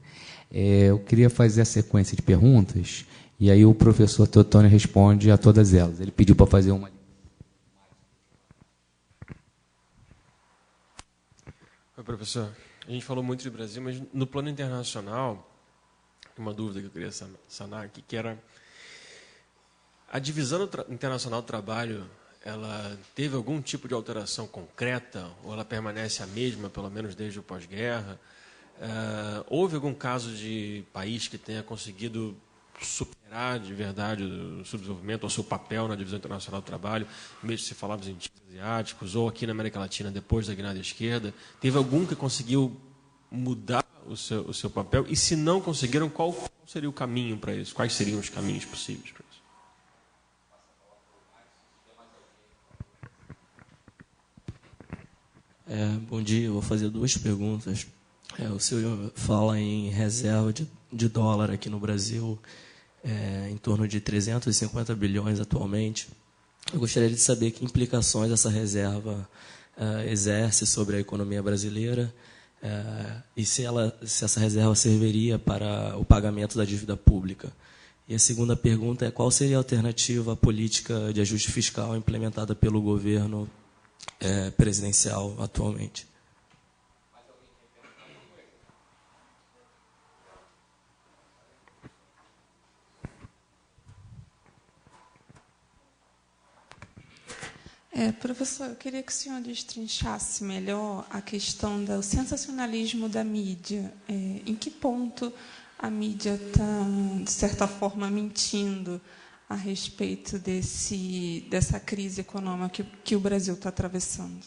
Eu queria fazer a sequência de perguntas, e aí o professor Teotônio responde a todas elas. Ele pediu para fazer uma... Oi, professor. A gente falou muito de Brasil, mas no plano internacional, uma dúvida que eu queria sanar aqui, que era a divisão internacional do trabalho, ela teve algum tipo de alteração concreta, ou ela permanece a mesma, pelo menos desde o pós-guerra? Houve algum caso de país que tenha conseguido superar de verdade o subdesenvolvimento, ou seu papel na divisão internacional do trabalho, mesmo se falava em países asiáticos, ou aqui na América Latina, depois da guinada esquerda? Teve algum que conseguiu mudar o seu papel? E se não conseguiram, qual seria o caminho para isso? Quais seriam os caminhos possíveis para isso? Bom dia, eu vou fazer 2 perguntas. O senhor fala em reserva de dólar aqui no Brasil, em torno de 350 bilhões atualmente. Eu gostaria de saber que implicações essa reserva exerce sobre a economia brasileira e se essa reserva serviria para o pagamento da dívida pública. E a segunda pergunta é qual seria a alternativa à política de ajuste fiscal implementada pelo governo presidencial atualmente. Professor, eu queria que o senhor destrinchasse melhor a questão do sensacionalismo da mídia. Em que ponto a mídia está, de certa forma, mentindo a respeito dessa crise econômica que o Brasil está atravessando?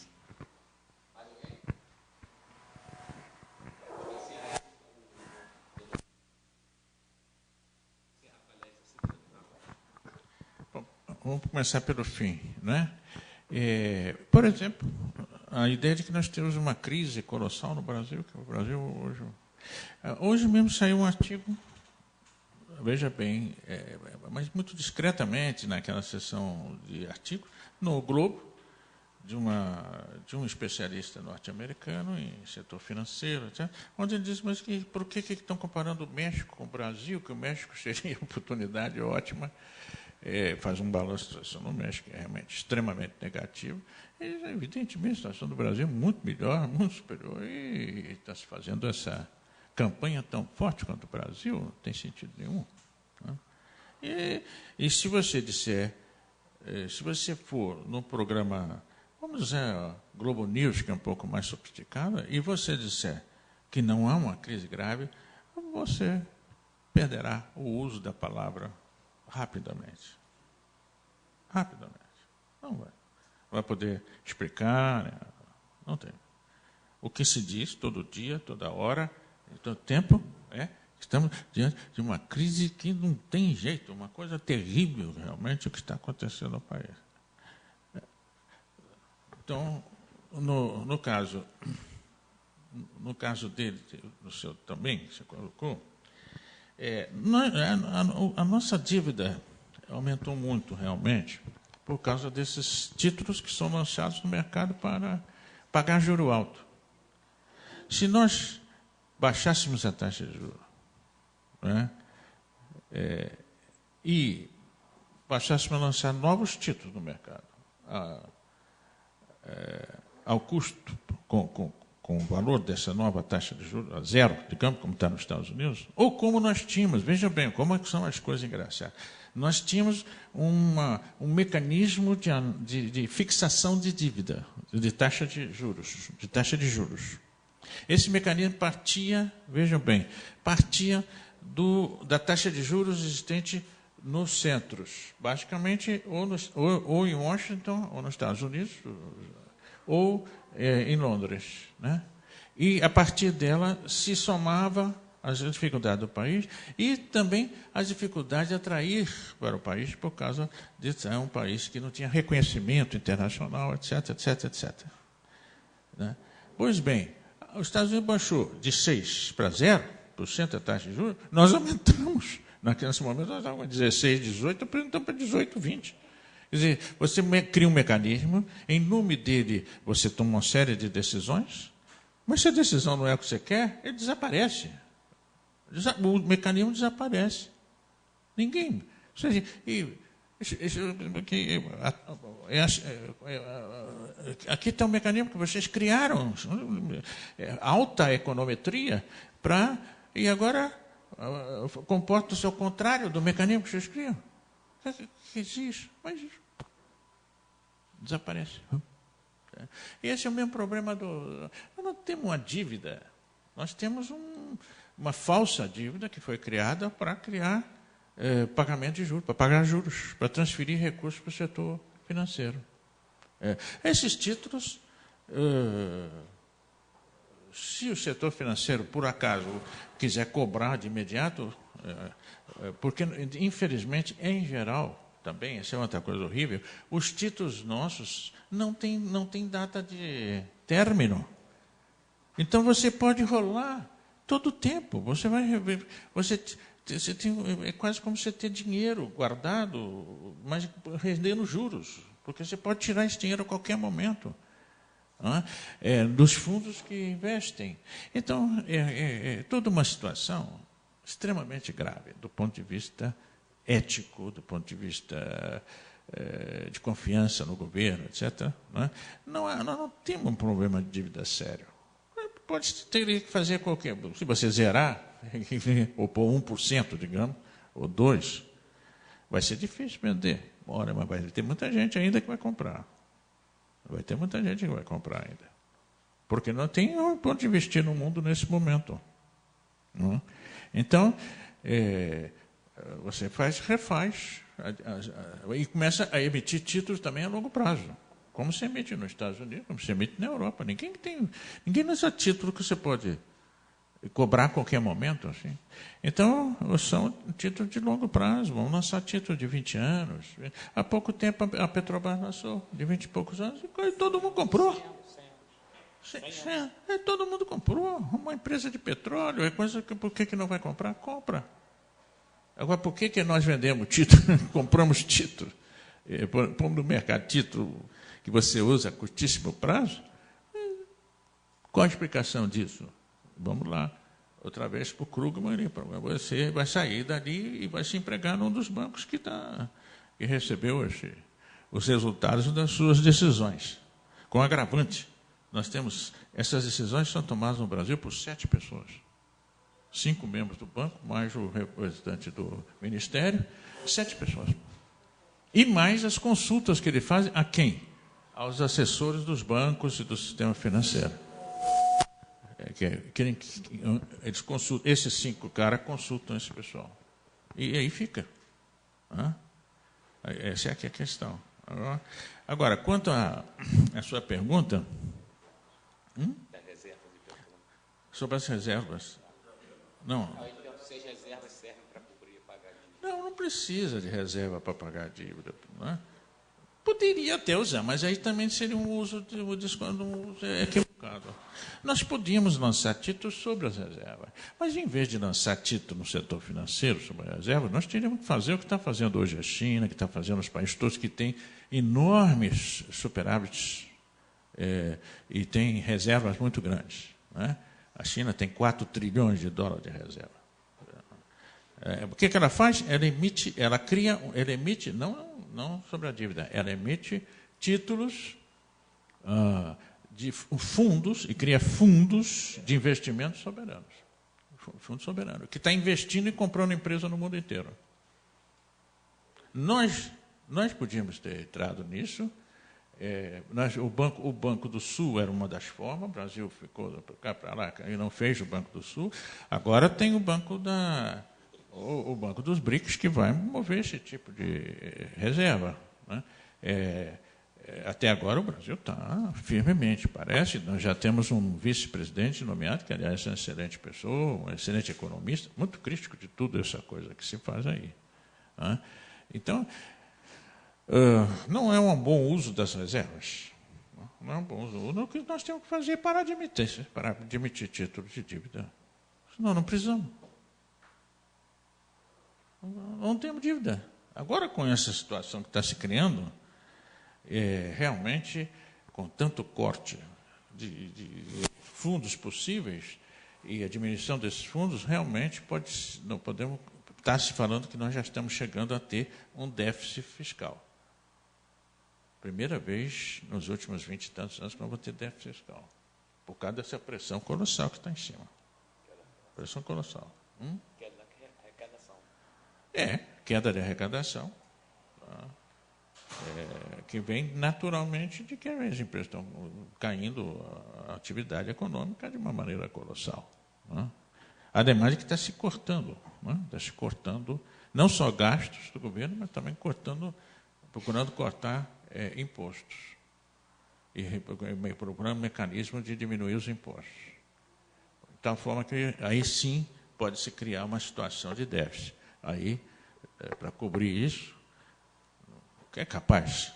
Bom, vamos começar pelo fim, né? Por exemplo, a ideia de que nós temos uma crise colossal no Brasil, que o Brasil hoje mesmo saiu um artigo, veja bem, mas muito discretamente naquela sessão de artigos, no Globo, de um especialista norte-americano em setor financeiro, etc., onde ele diz, mas por que estão comparando o México com o Brasil, que o México seria uma oportunidade ótima. Faz um balanço no México, que é realmente extremamente negativo. E, evidentemente, a situação do Brasil é muito melhor, muito superior, e está se fazendo essa campanha tão forte quanto o Brasil, não tem sentido nenhum. Né? E se você disser, se você for no programa, vamos dizer, Globo News, que é um pouco mais sofisticada, e você disser que não há uma crise grave, você perderá o uso da palavra rapidamente. Rapidamente. Não vai poder explicar, né? Não tem. O que se diz todo dia, toda hora, todo tempo, que estamos diante de uma crise que não tem jeito, uma coisa terrível, realmente, o que está acontecendo no país. Então, no caso dele, no seu também, que você colocou, a nossa dívida aumentou muito, realmente, por causa desses títulos que são lançados no mercado para pagar juro alto. Se nós baixássemos a taxa de juros, né, e passássemos a lançar novos títulos no mercado, ao custo, com o valor dessa nova taxa de juros, a zero, digamos, como está nos Estados Unidos, ou como nós tínhamos, veja bem, como são as coisas engraçadas. Nós tínhamos um mecanismo de fixação de dívida, de taxa de juros. Esse mecanismo partia, vejam bem, da taxa de juros existente nos centros, basicamente ou em Washington, ou nos Estados Unidos, ou em Londres, né? E a partir dela se somava as dificuldades do país e também as dificuldades de atrair para o país por causa de ser um país que não tinha reconhecimento internacional, etc, etc, etc. Né? Pois bem, os Estados Unidos baixou de 6% para 0% a taxa de juros, nós aumentamos. Nesse momento nós estávamos 16, 18, apresentamos para 18, 20. Quer dizer, você cria um mecanismo, em nome dele você toma uma série de decisões, mas se a decisão não é o que você quer, ele desaparece. O mecanismo desaparece. Ninguém. Ou seja, aqui está um mecanismo que vocês criaram, alta econometria, e agora comporta-se ao contrário do mecanismo que vocês criam. Que existe, mas desaparece. Esse é o mesmo problema Nós não temos uma dívida, nós temos uma falsa dívida que foi criada para criar pagamento de juros, para pagar juros, para transferir recursos para o setor financeiro. Esses títulos, se o setor financeiro, por acaso, quiser cobrar de imediato, porque, infelizmente, em geral, também, essa é outra coisa horrível, os títulos nossos não tem data de término. Então, você pode rolar todo o tempo. Você tem, é quase como você ter dinheiro guardado, mas rendendo juros, porque você pode tirar esse dinheiro a qualquer momento, dos fundos que investem. Então, é toda uma situação extremamente grave, do ponto de vista ético, do ponto de vista de confiança no governo, etc. Não temos um problema de dívida sério. Pode ter que fazer qualquer... Se você zerar, ou pôr 1%, digamos, ou 2%, vai ser difícil vender. Ora, mas vai ter muita gente ainda que vai comprar. Vai ter muita gente que vai comprar ainda. Porque não tem ponto de investir no mundo nesse momento. Não? Então, você refaz, e começa a emitir títulos também a longo prazo. Como se emite nos Estados Unidos, como se emite na Europa. Ninguém lança título que você pode cobrar a qualquer momento. Assim. Então, são títulos de longo prazo. Vão lançar títulos de 20 anos. Há pouco tempo, a Petrobras lançou de 20 e poucos anos, e todo mundo comprou. Todo mundo comprou. Uma empresa de petróleo, por que não vai comprar? Compra. Agora, por que nós vendemos título, compramos título, pomos no mercado título que você usa a curtíssimo prazo? Qual a explicação disso? Vamos lá, outra vez para o Krugman, você vai sair dali e vai se empregar num dos bancos que recebeu os resultados das suas decisões. Com agravante, essas decisões são tomadas no Brasil por 7 pessoas. 5 membros do banco, mais o representante do Ministério, 7 pessoas. E mais as consultas que ele faz a quem? Aos assessores dos bancos e do sistema financeiro. Eles consultam, esses 5 caras consultam esse pessoal. E aí fica. Essa é aqui a questão. Agora, quanto à sua pergunta... Sobre as reservas. Não. Então, se as reservas servem para cobrir e pagar dívida. Não precisa de reserva para pagar a dívida. Não. Poderia até usar, mas aí também seria um uso equivocado. Nós podíamos lançar títulos sobre as reservas, mas em vez de lançar título no setor financeiro sobre as reservas, nós teríamos que fazer o que está fazendo hoje a China, que está fazendo os países todos que têm enormes superávites e têm reservas muito grandes. Né? A China tem 4 trilhões de dólares de reserva. O que ela faz? Ela emite, não sobre a dívida, ela emite títulos de fundos e cria fundos de investimentos soberanos. Fundo soberano, que está investindo e comprando empresa no mundo inteiro. Nós podíamos ter entrado nisso. O Banco do Sul era uma das formas, o Brasil ficou para cá, para lá, e não fez o Banco do Sul. Agora tem o Banco dos BRICS, que vai mover esse tipo de reserva. Né? Até agora o Brasil está firmemente, parece. Nós já temos um vice-presidente nomeado, que, aliás, é uma excelente pessoa, um excelente economista, muito crítico de tudo essa coisa que se faz aí. Né? Então... não é um bom uso das reservas. Não é um bom uso. O que nós temos que fazer é parar de emitir títulos de dívida. Senão não precisamos. Não temos dívida. Agora, com essa situação que está se criando, realmente, com tanto corte de fundos possíveis e a diminuição desses fundos, realmente não podemos estar se falando que nós já estamos chegando a ter um déficit fiscal. Primeira vez nos últimos 20 e tantos anos que nós vamos ter déficit fiscal. Por causa dessa pressão colossal que está em cima. Pressão colossal. Queda da arrecadação. Queda de arrecadação. Que vem naturalmente de que as empresas estão caindo a atividade econômica de uma maneira colossal. Ademais de que está se cortando. Está se cortando não só gastos do governo, mas também procurando cortar impostos e procurando mecanismos de diminuir os impostos. De tal forma que aí sim pode-se criar uma situação de déficit. Aí, para cobrir isso, é capaz,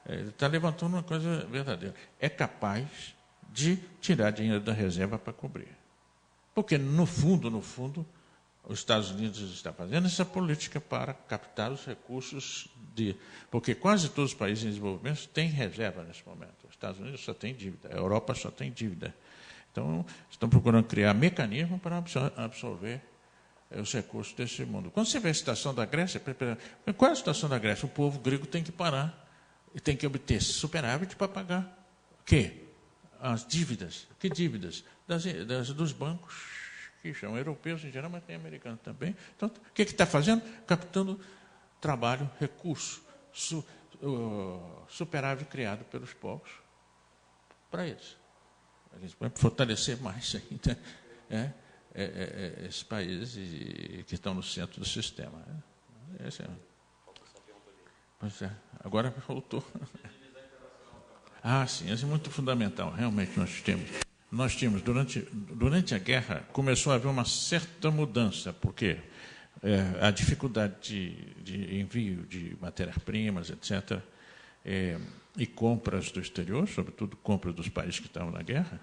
ele está levantando uma coisa verdadeira, é capaz de tirar dinheiro da reserva para cobrir. Porque, no fundo, os Estados Unidos estão fazendo essa política para captar os recursos porque quase todos os países em desenvolvimento têm reserva nesse momento. Os Estados Unidos só têm dívida, a Europa só tem dívida. Então, estão procurando criar mecanismos para absorver os recursos desse mundo. Quando você vê a situação da Grécia, qual é a situação da Grécia? O povo grego tem que parar e tem que obter superávit para pagar o quê? As dívidas. Que dívidas? Dos bancos, que são europeus em geral, mas tem americanos também. Então, o que está fazendo? Captando trabalho, recurso, superávit criado pelos povos para eles. A gente vai fortalecer mais ainda esses países que estão no centro do sistema. Pois é, agora voltou. Sim, isso é muito fundamental. Realmente nós tínhamos durante a guerra, começou a haver uma certa mudança, porque a dificuldade de envio de matérias-primas, etc., e compras do exterior, sobretudo compras dos países que estavam na guerra,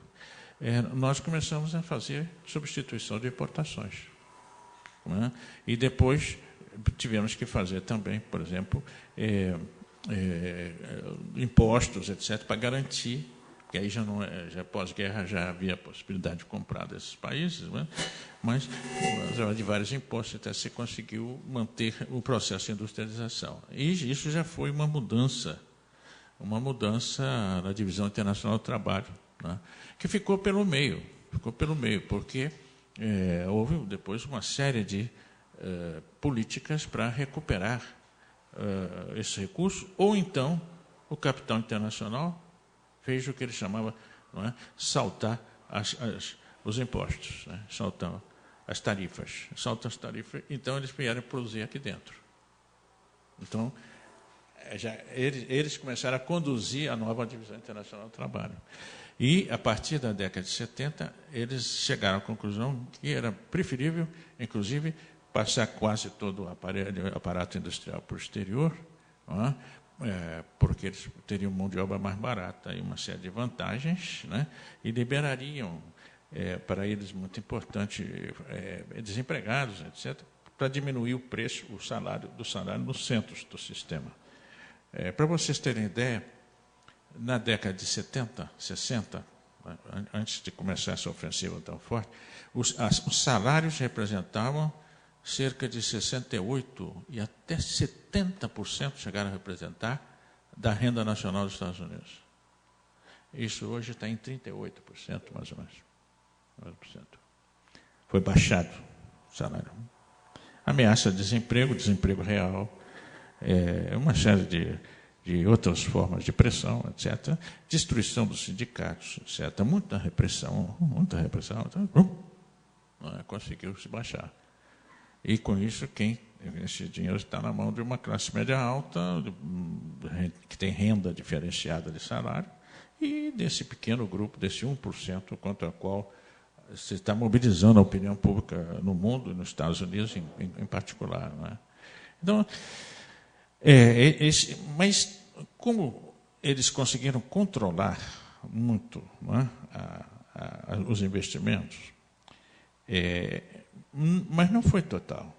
nós começamos a fazer substituição de importações. Né? E depois tivemos que fazer também, por exemplo, impostos, etc., para garantir, que aí já pós-guerra já havia a possibilidade de comprar desses países, né? Mas de vários impostos até se conseguiu manter o processo de industrialização. E isso já foi uma mudança na divisão internacional do trabalho, né? Que ficou pelo meio, porque houve depois uma série de políticas para recuperar esse recurso, ou então o capital internacional fez o que ele chamava, não é, saltar os impostos, né? Saltar as tarifas. Então eles vieram produzir aqui dentro. Então, eles começaram a conduzir a nova divisão internacional do trabalho. E, a partir da década de 70, eles chegaram à conclusão que era preferível, inclusive, passar quase todo o aparato industrial para o exterior, não é? Porque eles teriam mão de obra mais barata e uma série de vantagens, né? E liberariam, para eles, muito importante, desempregados, etc., para diminuir o preço, o salário nos centros do sistema. Para vocês terem ideia, na década de 70, 60, antes de começar essa ofensiva tão forte, os salários representavam cerca de 68% e até 70% chegaram a representar da renda nacional dos Estados Unidos. Isso hoje está em 38%, mais ou menos. Foi baixado o salário. Ameaça de desemprego real, uma série de outras formas de pressão, etc. Destruição dos sindicatos, etc. Muita repressão. Então, conseguiu se baixar. E, com isso, esse dinheiro está na mão de uma classe média alta, que tem renda diferenciada de salário, e desse pequeno grupo, desse 1%, contra o qual se está mobilizando a opinião pública no mundo, e nos Estados Unidos em particular. Não é? Então, mas como eles conseguiram controlar muito, não é, os investimentos, mas não foi total.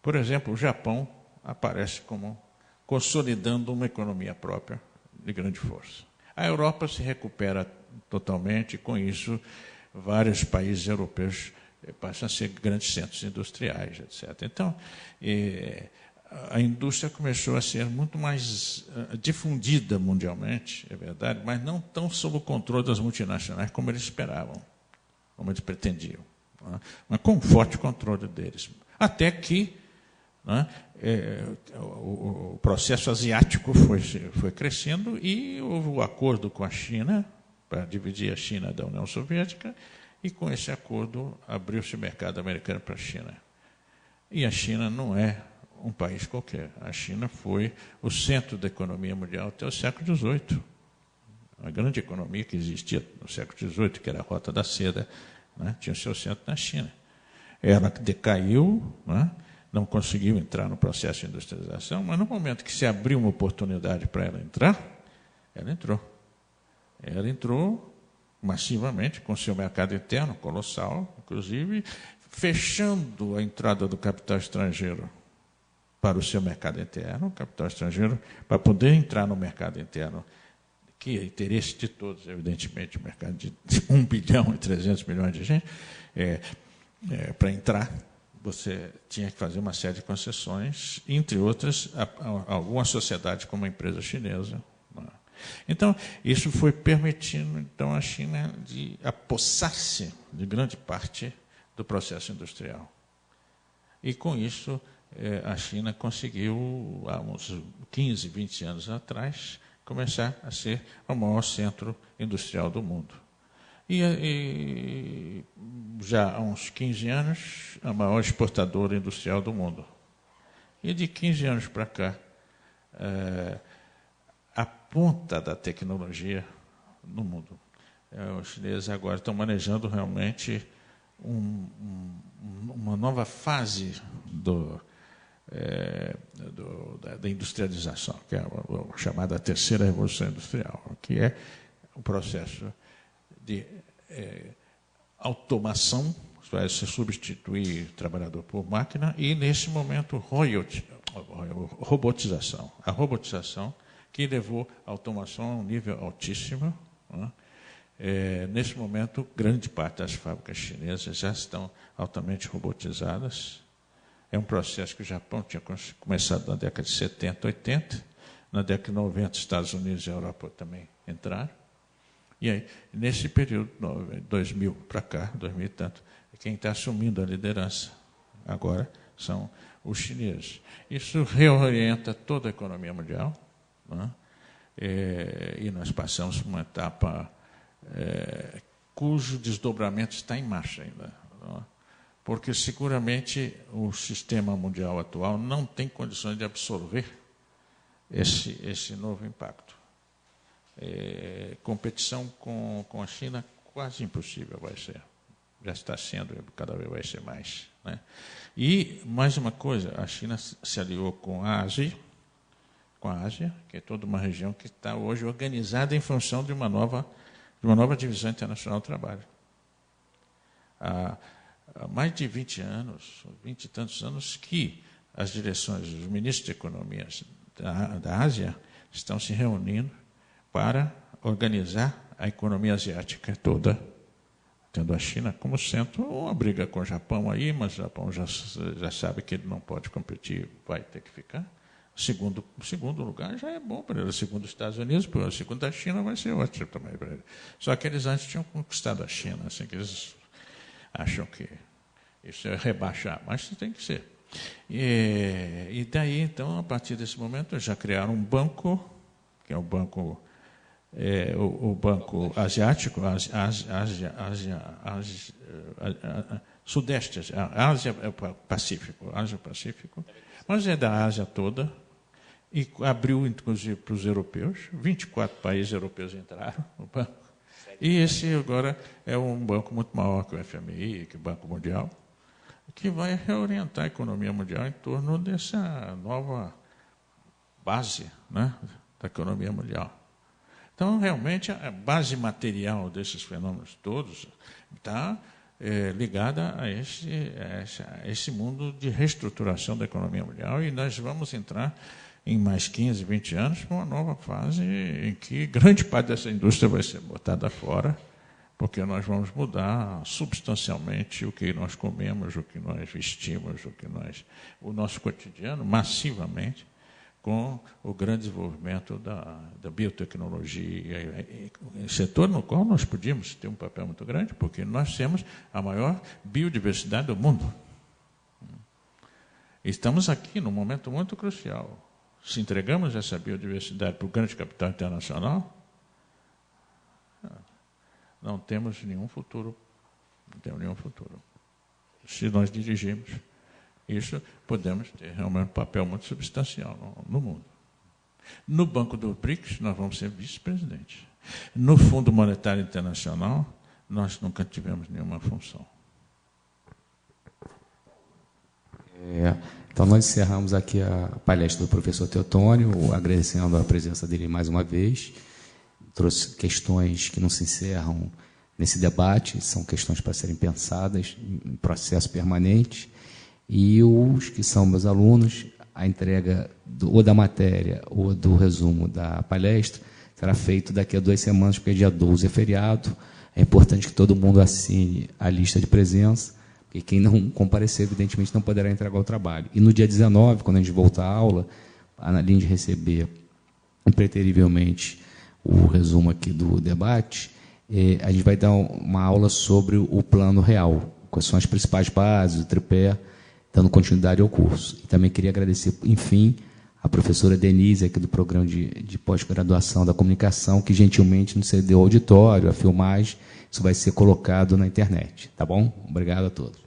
Por exemplo, o Japão aparece como consolidando uma economia própria de grande força. A Europa se recupera totalmente, e com isso vários países europeus passam a ser grandes centros industriais, etc. Então, a indústria começou a ser muito mais difundida mundialmente, é verdade, mas não tão sob o controle das multinacionais como eles esperavam, como eles pretendiam, mas com um forte controle deles. Até que o processo asiático foi crescendo e houve o acordo com a China, para dividir a China da União Soviética, e com esse acordo abriu-se o mercado americano para a China. E a China não é um país qualquer. A China foi o centro da economia mundial até o século XVIII. A grande economia que existia no século XVIII, que era a Rota da Seda, tinha o seu centro na China. Ela decaiu, não conseguiu entrar no processo de industrialização, mas no momento que se abriu uma oportunidade para ela entrar, ela entrou. Ela entrou massivamente com seu mercado interno colossal, inclusive fechando a entrada do capital estrangeiro para o seu mercado interno, o capital estrangeiro, para poder entrar no mercado interno, que é interesse de todos, evidentemente, o mercado de 1 bilhão e 300 milhões de gente, para entrar, você tinha que fazer uma série de concessões, entre outras, alguma sociedade como a empresa chinesa. Então, isso foi permitindo então, à China de apossar-se de grande parte do processo industrial. E, com isso, a China conseguiu, há uns 15, 20 anos atrás, começar a ser o maior centro industrial do mundo. E já há uns 15 anos, a maior exportadora industrial do mundo. E de 15 anos para cá, a ponta da tecnologia no mundo. Os chineses agora estão manejando realmente uma nova fase da industrialização, que é a chamada terceira revolução industrial, que é o processo de automação, vai se substituir trabalhador por máquina, e, nesse momento, robotização. A robotização que levou a automação a um nível altíssimo. Né? Nesse momento, grande parte das fábricas chinesas já estão altamente robotizadas. É um processo que o Japão tinha começado na década de 70, 80. Na década de 90, Estados Unidos e a Europa também entraram. E aí, nesse período, 2000 para cá, 2000 e tanto, quem está assumindo a liderança agora são os chineses. Isso reorienta toda a economia mundial, né? E nós passamos por uma etapa cujo desdobramento está em marcha ainda, né? Porque seguramente o sistema mundial atual não tem condições de absorver esse novo impacto. Competição com a China quase impossível vai ser. Já está sendo, cada vez vai ser mais. Né? E, mais uma coisa, a China se aliou com a Ásia, que é toda uma região que está hoje organizada em função de uma nova divisão internacional do trabalho. Há mais de 20 anos, 20 e tantos anos, que as direções, os ministros de economia da Ásia estão se reunindo para organizar a economia asiática toda, tendo a China como centro. Uma briga com o Japão aí, mas o Japão já sabe que ele não pode competir, vai ter que ficar. O segundo lugar já é bom para ele. O segundo dos Estados Unidos, o segundo da China vai ser ótimo também para ele. Só que eles antes tinham conquistado a China, assim, que eles acham que isso é rebaixar, mas tem que ser. E daí, então, a partir desse momento, já criaram um banco, que é o Banco Asiático, Sudeste, Ásia-Pacífico, mas é da Ásia toda, e abriu, inclusive, para os europeus. 24 países europeus entraram no banco. E esse agora é um banco muito maior que o FMI, que o Banco Mundial, que vai reorientar a economia mundial em torno dessa nova base, né, da economia mundial. Então, realmente, a base material desses fenômenos todos está ligada a esse mundo de reestruturação da economia mundial, e nós vamos entrar em mais 15, 20 anos para uma nova fase em que grande parte dessa indústria vai ser botada fora, porque nós vamos mudar substancialmente o que nós comemos, o que nós vestimos, o nosso cotidiano, massivamente, com o grande desenvolvimento da biotecnologia, setor no qual nós podíamos ter um papel muito grande, porque nós temos a maior biodiversidade do mundo. Estamos aqui num momento muito crucial. Se entregamos essa biodiversidade para o grande capital internacional, não temos nenhum futuro. Não temos nenhum futuro. Se nós dirigirmos isso, podemos ter realmente um papel muito substancial no mundo. No Banco do BRICS, nós vamos ser vice-presidentes. No Fundo Monetário Internacional, nós nunca tivemos nenhuma função. Então, nós encerramos aqui a palestra do professor Teotônio, agradecendo a presença dele mais uma vez. Trouxe questões que não se encerram nesse debate, são questões para serem pensadas em processo permanente. E os que são meus alunos, a entrega ou da matéria ou do resumo da palestra será feito daqui a 2 semanas, porque dia 12 é feriado. É importante que todo mundo assine a lista de presença, porque quem não comparecer, evidentemente, não poderá entregar o trabalho. E no dia 19, quando a gente voltar à aula, além de receber impreterivelmente o resumo aqui do debate, a gente vai dar uma aula sobre o plano real, quais são as principais bases, o tripé, dando continuidade ao curso. E também queria agradecer, enfim, a professora Denise, aqui do programa de pós-graduação da comunicação, que gentilmente nos cedeu o auditório, a filmagem. Isso vai ser colocado na internet. Tá bom? Obrigado a todos.